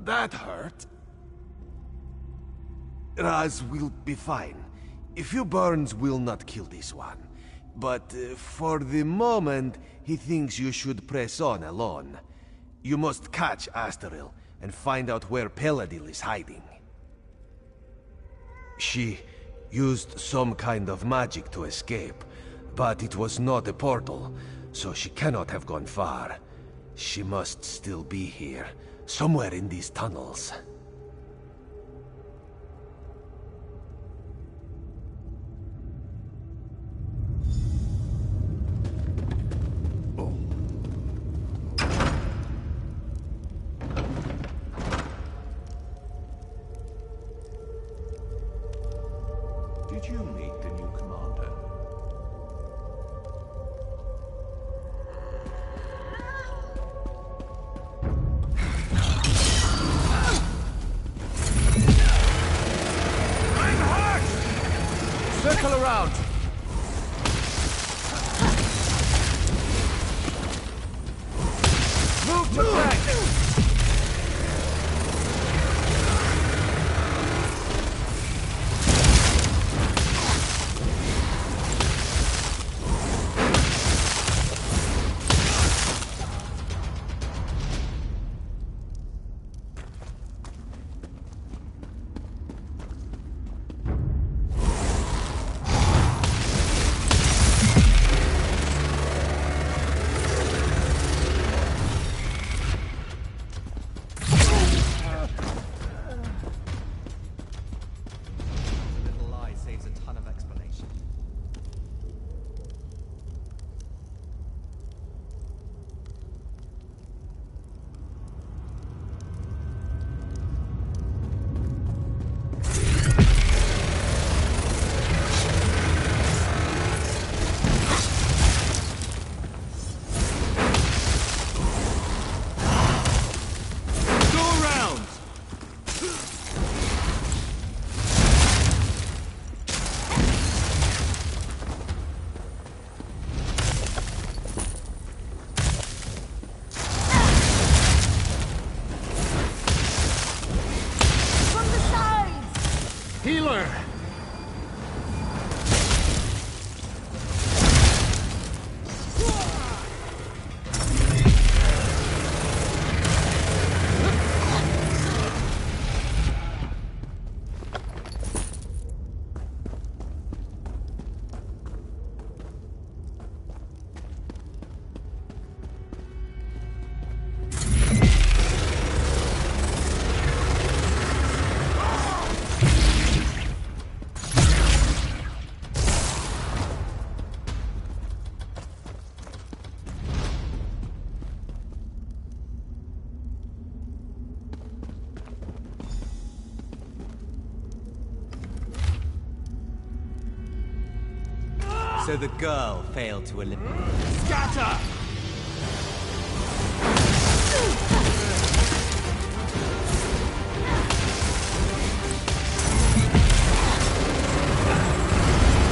that hurt. Raz will be fine. A few burns will not kill this one. But for the moment, he thinks you should press on alone. You must catch Astaril and find out where Peladil is hiding. She used some kind of magic to escape, but it was not a portal, so she cannot have gone far. She must still be here, somewhere in these tunnels. Did you meet the new commander? Circle around! Move to flank! So the girl failed to eliminate. Scatter!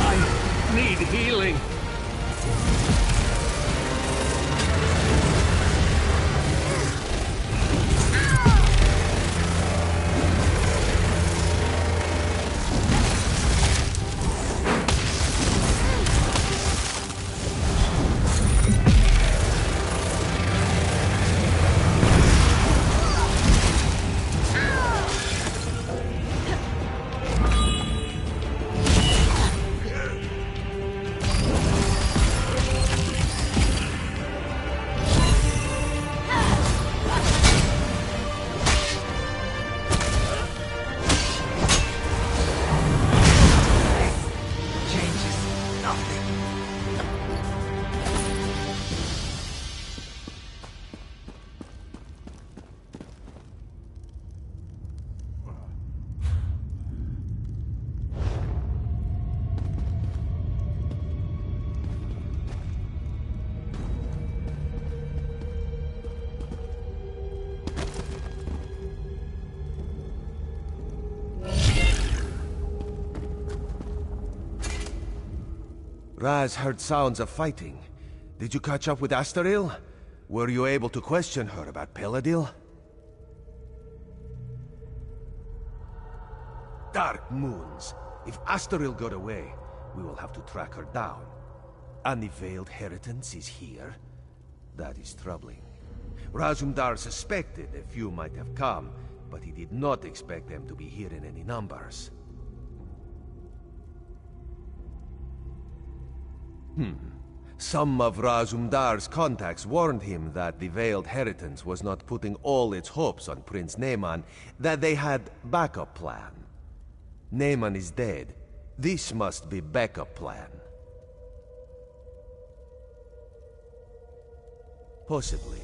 I need healing. Raz heard sounds of fighting. Did you catch up with Astaril? Were you able to question her about Peladil? Dark moons. If Astaril got away, we will have to track her down. And the Veiled Heritance is here? That is troubling. Razumdar suspected a few might have come, but he did not expect them to be here in any numbers. Some of Razumdar's contacts warned him that the Veiled Heritance was not putting all its hopes on Prince Neyman, that they had backup plan. Neyman is dead. This must be backup plan. Possibly.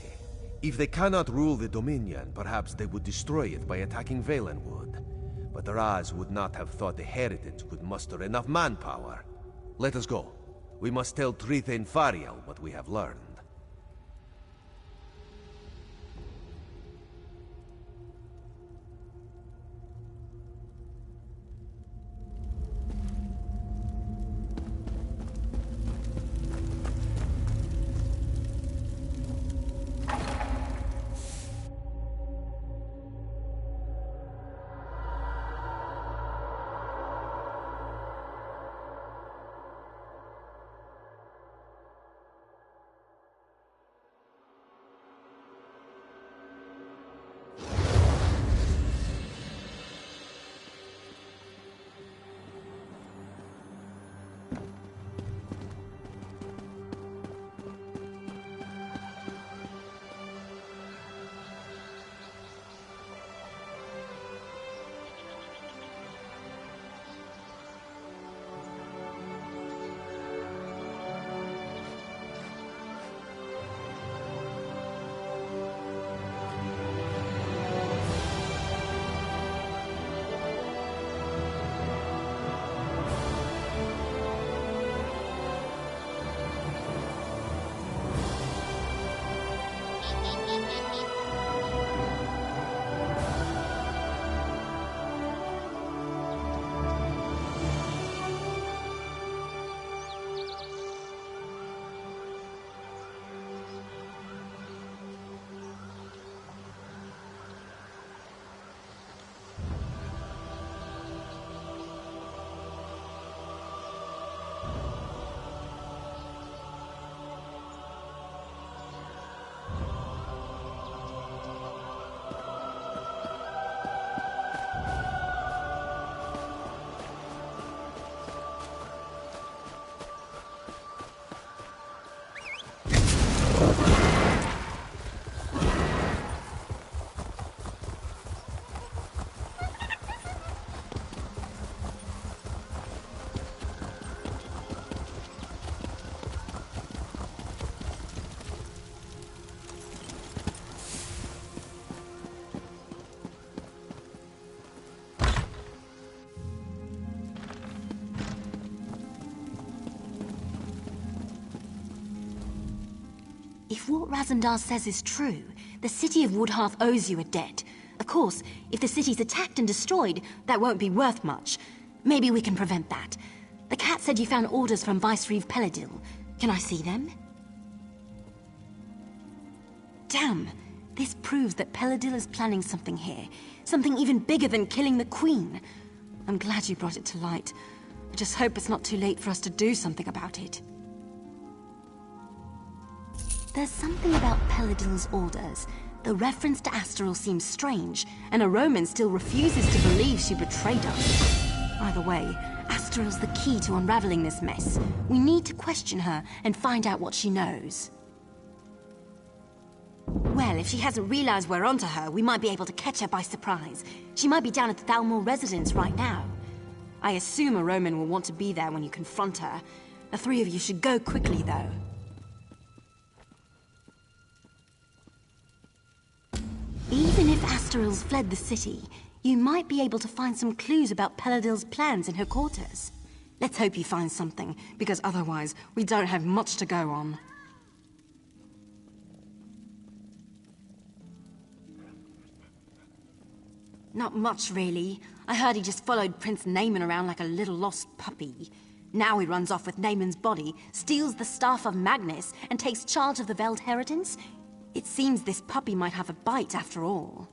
If they cannot rule the Dominion, perhaps they would destroy it by attacking Valenwood. But Raz would not have thought the Heritance could muster enough manpower. Let us go. We must tell Trithain Fariel what we have learned. If what Razandar says is true, the city of Woodhearth owes you a debt. Of course, if the city's attacked and destroyed, that won't be worth much. Maybe we can prevent that. The cat said you found orders from Vicereeve Peladil. Can I see them? Damn! This proves that Peladil is planning something here. Something even bigger than killing the Queen. I'm glad you brought it to light. I just hope it's not too late for us to do something about it. There's something about Peladil's orders. The reference to Astral seems strange, and a Roman still refuses to believe she betrayed us. Either way, Astral's the key to unraveling this mess. We need to question her and find out what she knows. Well, if she hasn't realized we're onto her, we might be able to catch her by surprise. She might be down at the Thalmor residence right now. I assume a Roman will want to be there when you confront her. The three of you should go quickly, though. Even if Astral's fled the city, you might be able to find some clues about Peladil's plans in her quarters. Let's hope you find something, because otherwise, we don't have much to go on. Not much, really. I heard he just followed Prince Naaman around like a little lost puppy. Now he runs off with Naaman's body, steals the Staff of Magnus, and takes charge of the Veld Heritance. It seems this puppy might have a bite after all.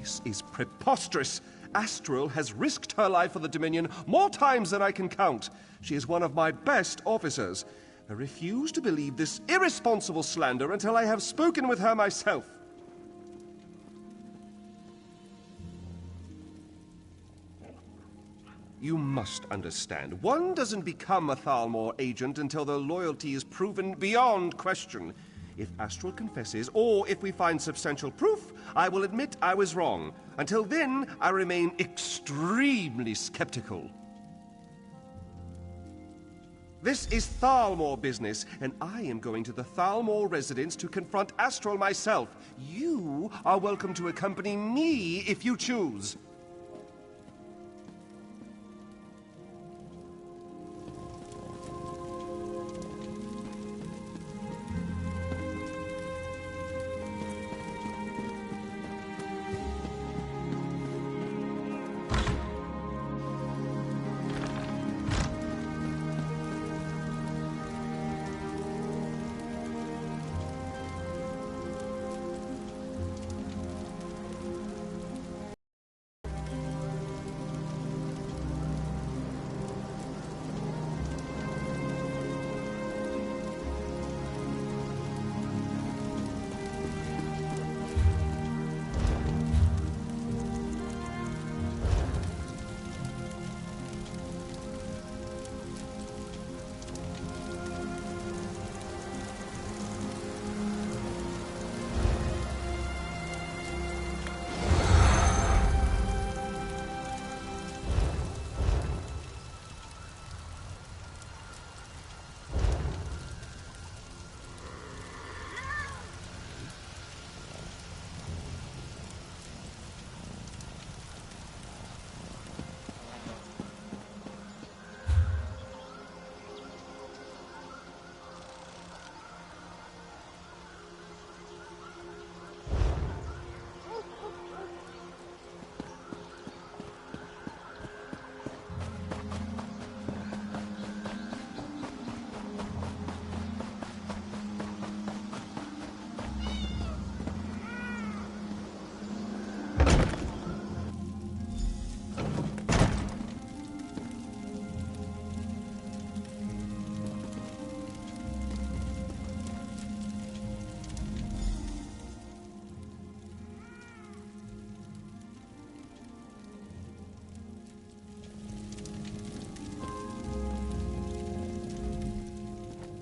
This is preposterous. Astral has risked her life for the Dominion more times than I can count. She is one of my best officers. I refuse to believe this irresponsible slander until I have spoken with her myself. You must understand, one doesn't become a Thalmor agent until their loyalty is proven beyond question. If Astral confesses, or if we find substantial proof, I will admit I was wrong. Until then, I remain extremely skeptical. This is Thalmor business, and I am going to the Thalmor residence to confront Astral myself. You are welcome to accompany me if you choose.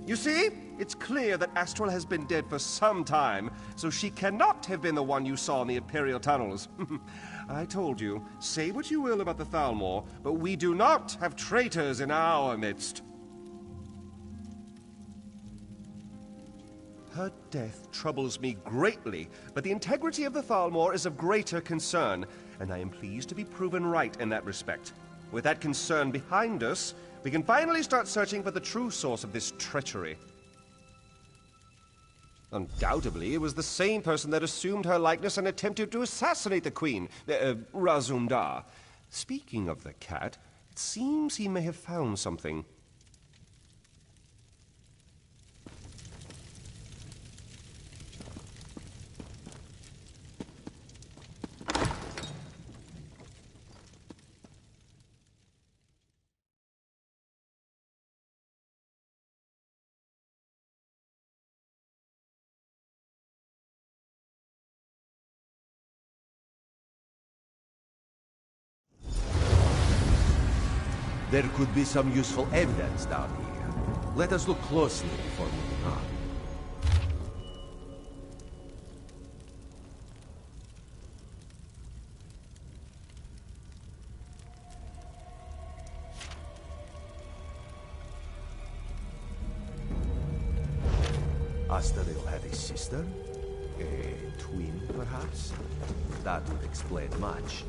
You see? It's clear that Astral has been dead for some time, so she cannot have been the one you saw in the Imperial tunnels. I told you, say what you will about the Thalmor, but we do not have traitors in our midst. Her death troubles me greatly, but the integrity of the Thalmor is of greater concern, and I am pleased to be proven right in that respect. With that concern behind us, we can finally start searching for the true source of this treachery. Undoubtedly, it was the same person that assumed her likeness and attempted to assassinate the Queen, Razum-Dar. Speaking of the cat, it seems he may have found something. There could be some useful evidence down here. Let us look closely before moving on. Astral had a sister? A twin, perhaps? That would explain much.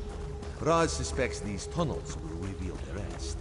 Raz suspects these tunnels will reveal the rest.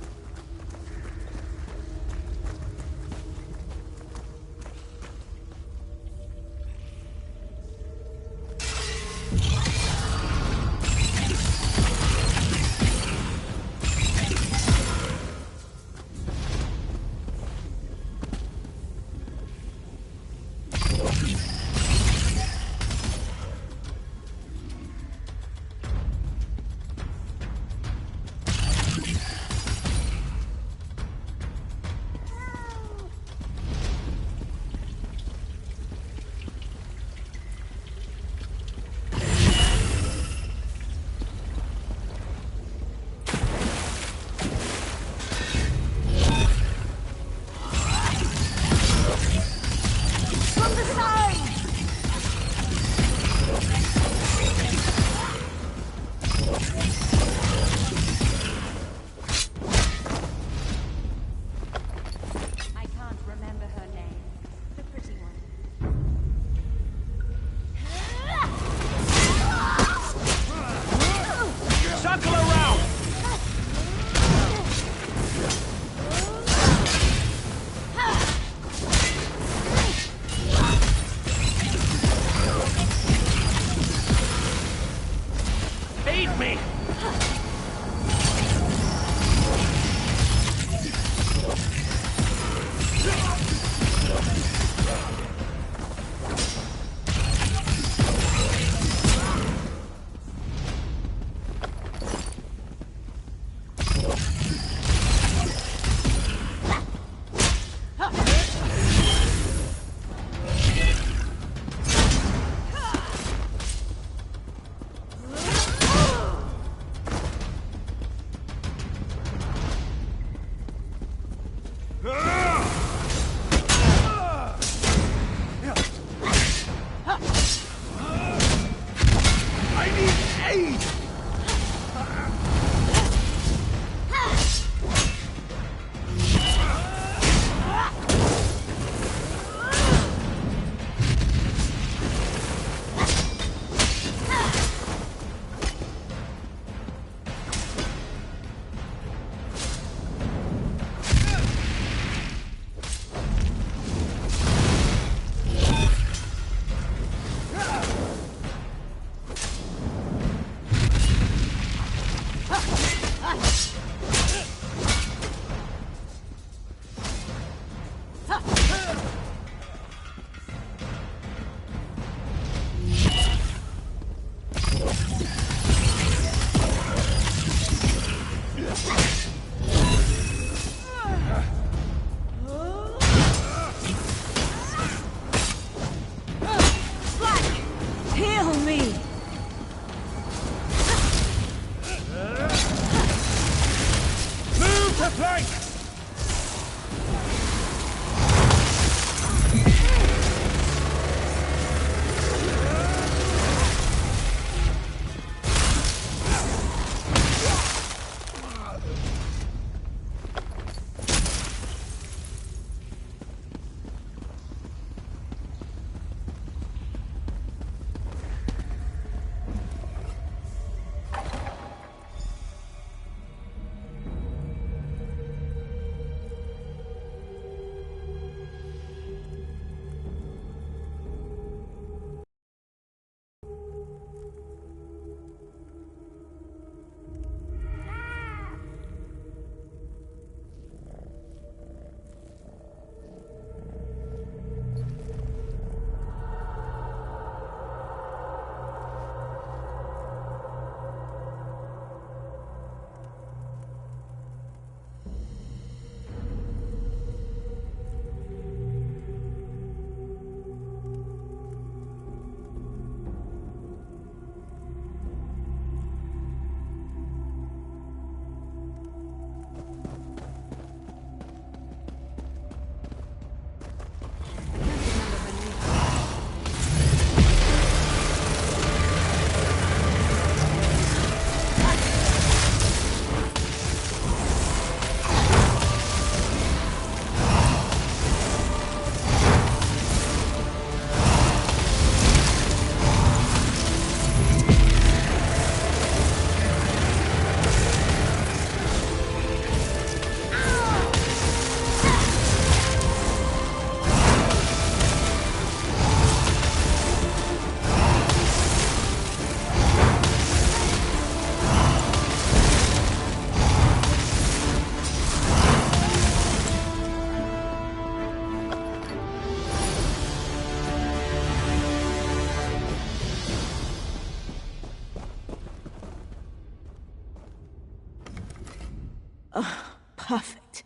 Perfect.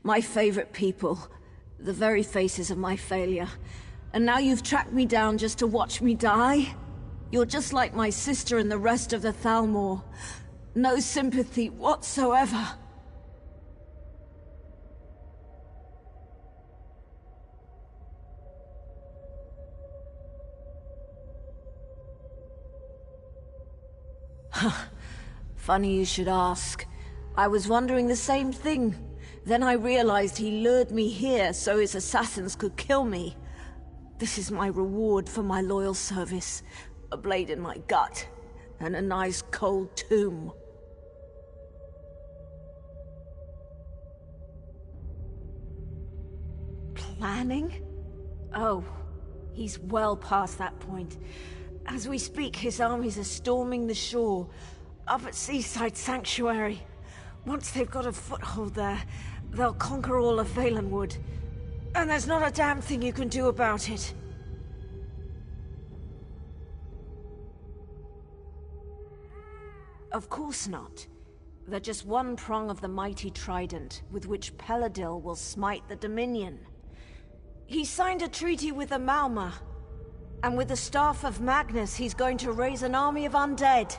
My favorite people. The very faces of my failure. And now you've tracked me down just to watch me die? You're just like my sister and the rest of the Thalmor. No sympathy whatsoever. Funny you should ask. I was wondering the same thing. Then I realized he lured me here so his assassins could kill me. This is my reward for my loyal service. A blade in my gut, and a nice cold tomb. Planning? Oh, he's well past that point. As we speak, his armies are storming the shore, up at Seaside Sanctuary. Once they've got a foothold there, they'll conquer all of Valenwood. And there's not a damn thing you can do about it. Of course not. They're just one prong of the mighty trident with which Peladil will smite the Dominion. He signed a treaty with the Malma, and with the Staff of Magnus he's going to raise an army of undead.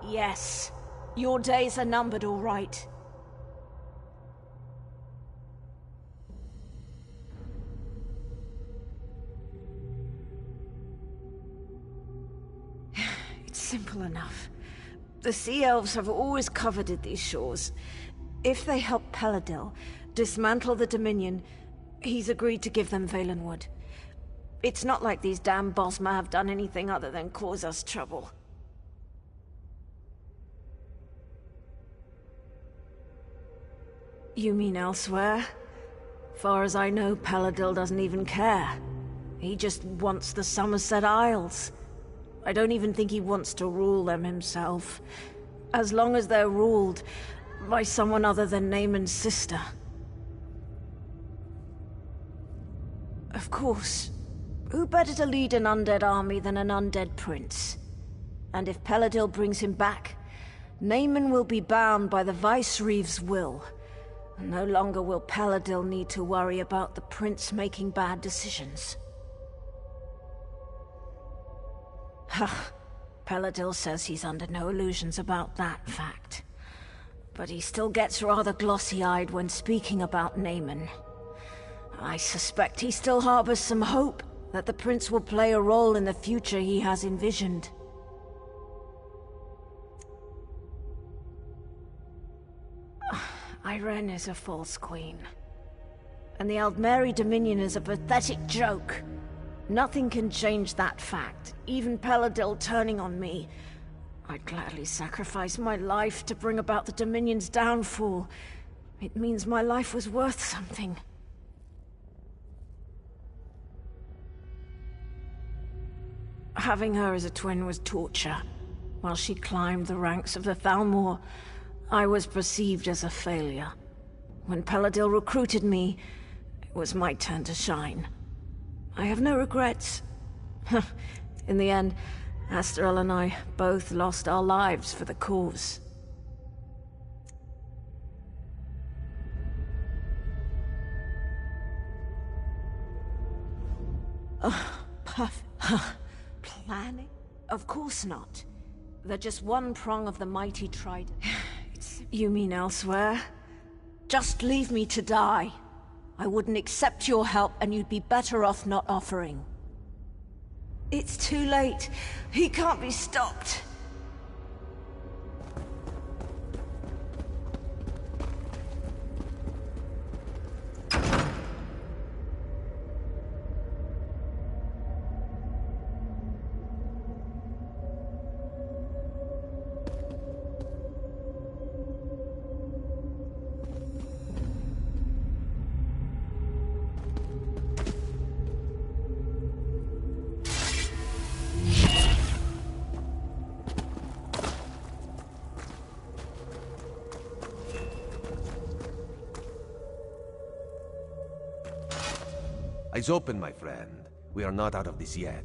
Yes, your days are numbered, all right. It's simple enough. The Sea Elves have always coveted these shores. If they help Peladil dismantle the Dominion, he's agreed to give them Valenwood. It's not like these damn Bosma have done anything other than cause us trouble. You mean elsewhere? Far as I know, Peladil doesn't even care. He just wants the Somerset Isles. I don't even think he wants to rule them himself. As long as they're ruled by someone other than Naaman's sister. Of course. Who better to lead an undead army than an undead prince? And if Peladil brings him back, Naaman will be bound by the Vicereeve's will. No longer will Peladil need to worry about the prince making bad decisions. Peladil says he's under no illusions about that fact. But he still gets rather glossy-eyed when speaking about Naaman. I suspect he still harbors some hope that the prince will play a role in the future he has envisioned. Irene is a false queen. And the Aldmeri Dominion is a pathetic joke. Nothing can change that fact, even Peladil turning on me. I'd gladly sacrifice my life to bring about the Dominion's downfall. It means my life was worth something. Having her as a twin was torture. While she climbed the ranks of the Thalmor, I was perceived as a failure. When Peladil recruited me, it was my turn to shine. I have no regrets. In the end, Asterel and I both lost our lives for the cause. Perfect. Planning? Of course not. They're just one prong of the mighty trident. You mean elsewhere? Just leave me to die. I wouldn't accept your help, and you'd be better off not offering. It's too late. He can't be stopped. Eyes open, my friend. We are not out of this yet.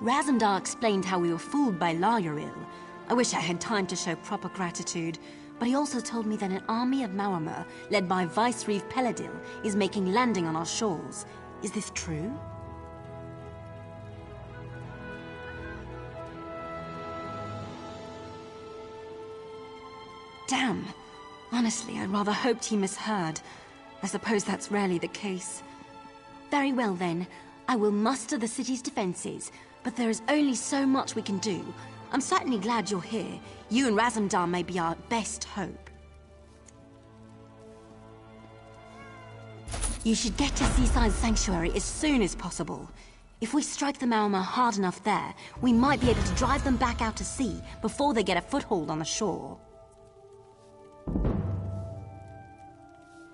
Razumdar explained how we were fooled by Lauril. I wish I had time to show proper gratitude, but he also told me that an army of Mauamur, led by Vicereeve Peladil, is making landing on our shores. Is this true? Damn. Honestly, I rather hoped he misheard. I suppose that's rarely the case. Very well then. I will muster the city's defenses, but there is only so much we can do. I'm certainly glad you're here. You and Razumdar may be our best hope. You should get to Seaside Sanctuary as soon as possible. If we strike the Mauamur hard enough there, we might be able to drive them back out to sea before they get a foothold on the shore.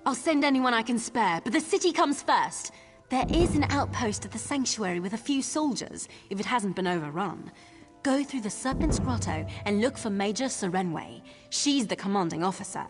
I'll send anyone I can spare, but the city comes first. There is an outpost at the sanctuary with a few soldiers, if it hasn't been overrun. Go through the Serpent's Grotto and look for Major Serenway. She's the commanding officer.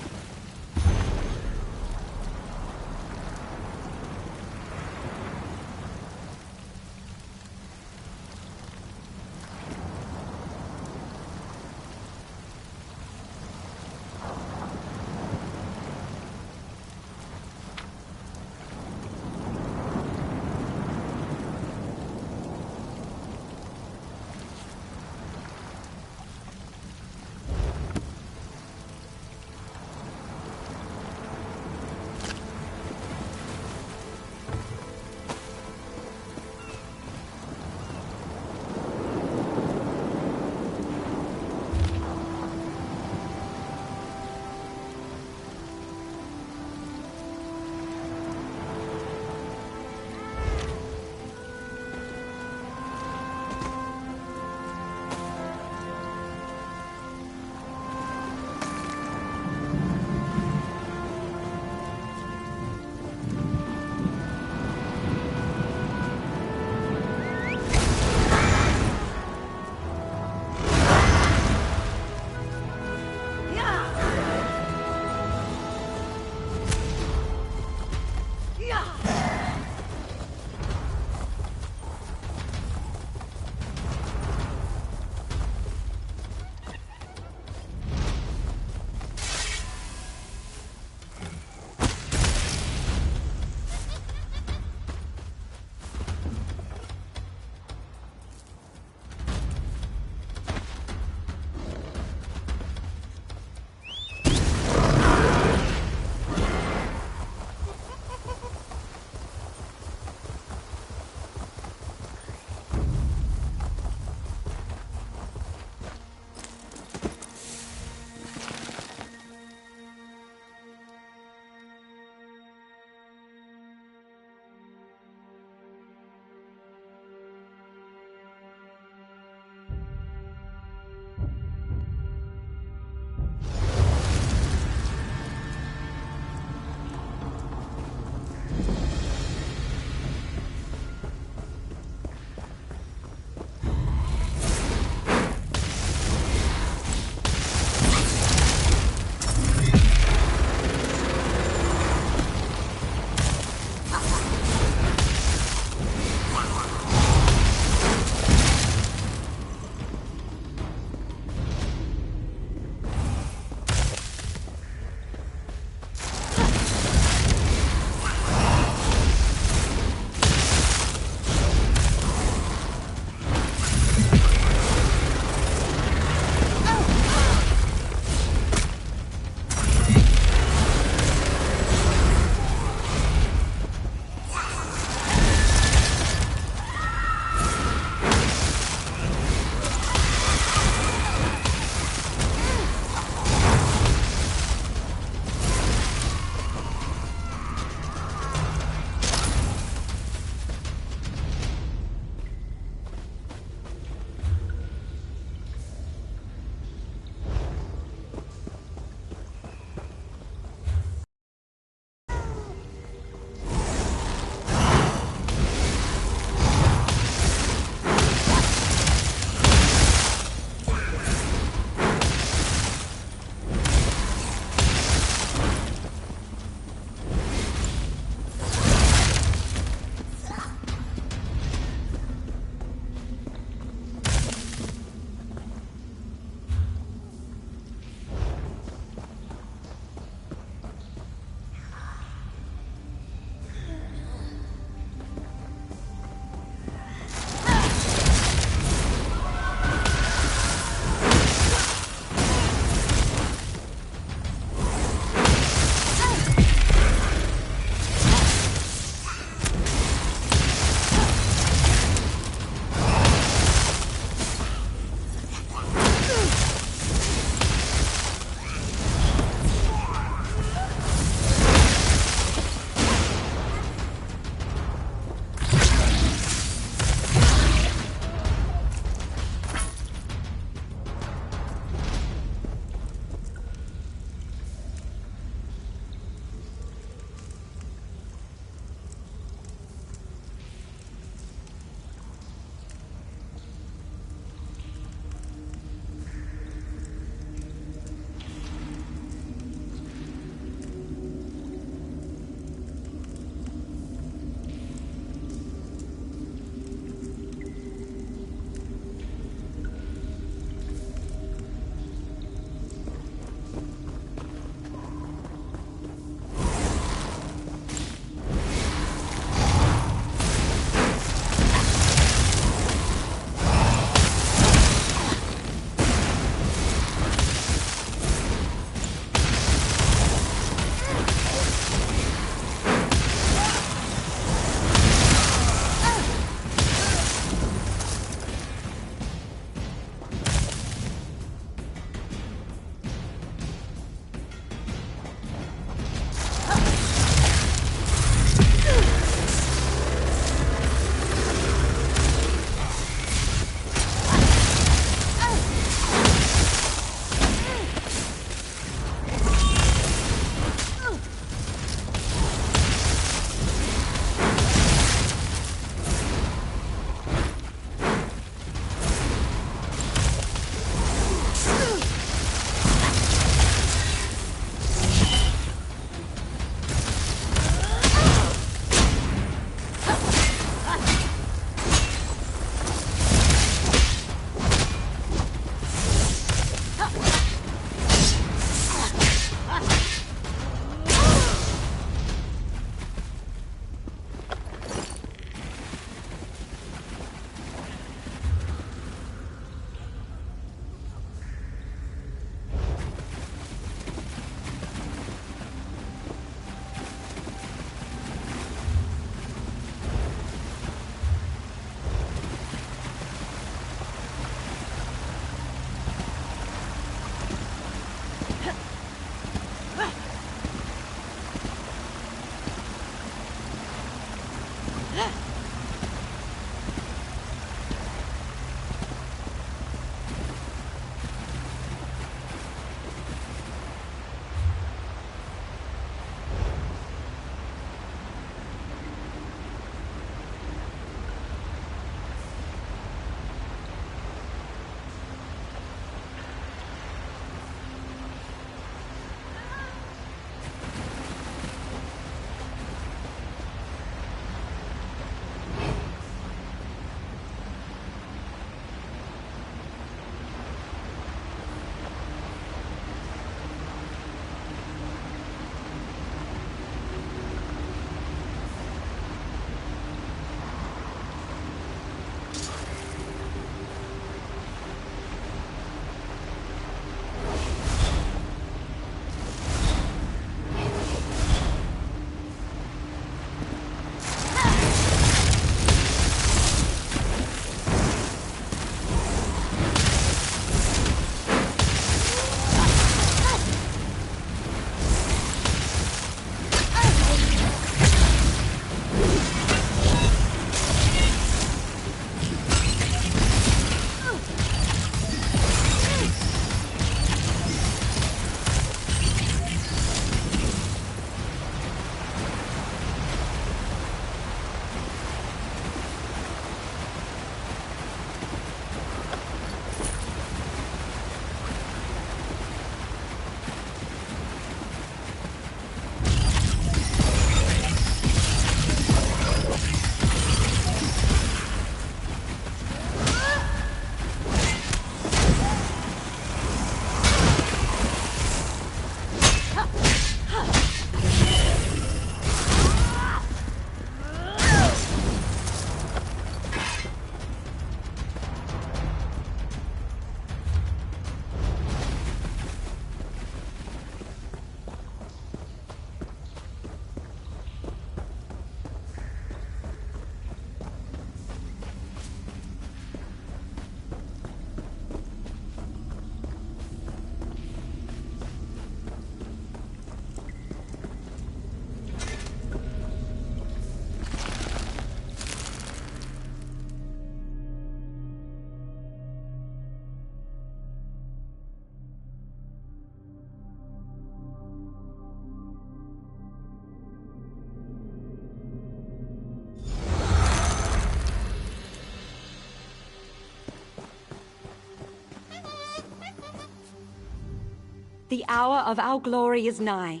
The hour of our glory is nigh.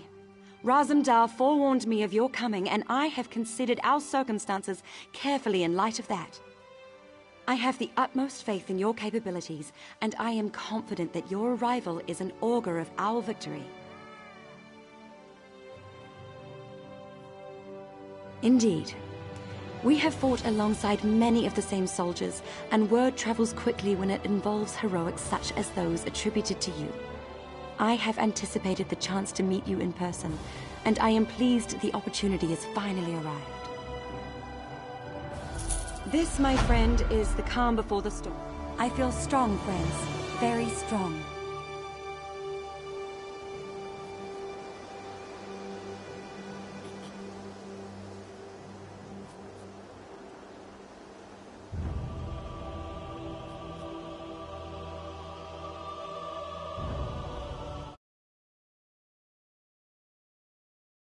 Razumdar forewarned me of your coming, and I have considered our circumstances carefully in light of that. I have the utmost faith in your capabilities, and I am confident that your arrival is an augur of our victory. Indeed. We have fought alongside many of the same soldiers, and word travels quickly when it involves heroics such as those attributed to you. I have anticipated the chance to meet you in person, and I am pleased the opportunity has finally arrived. This, my friend, is the calm before the storm. I feel strong, friends. Very strong.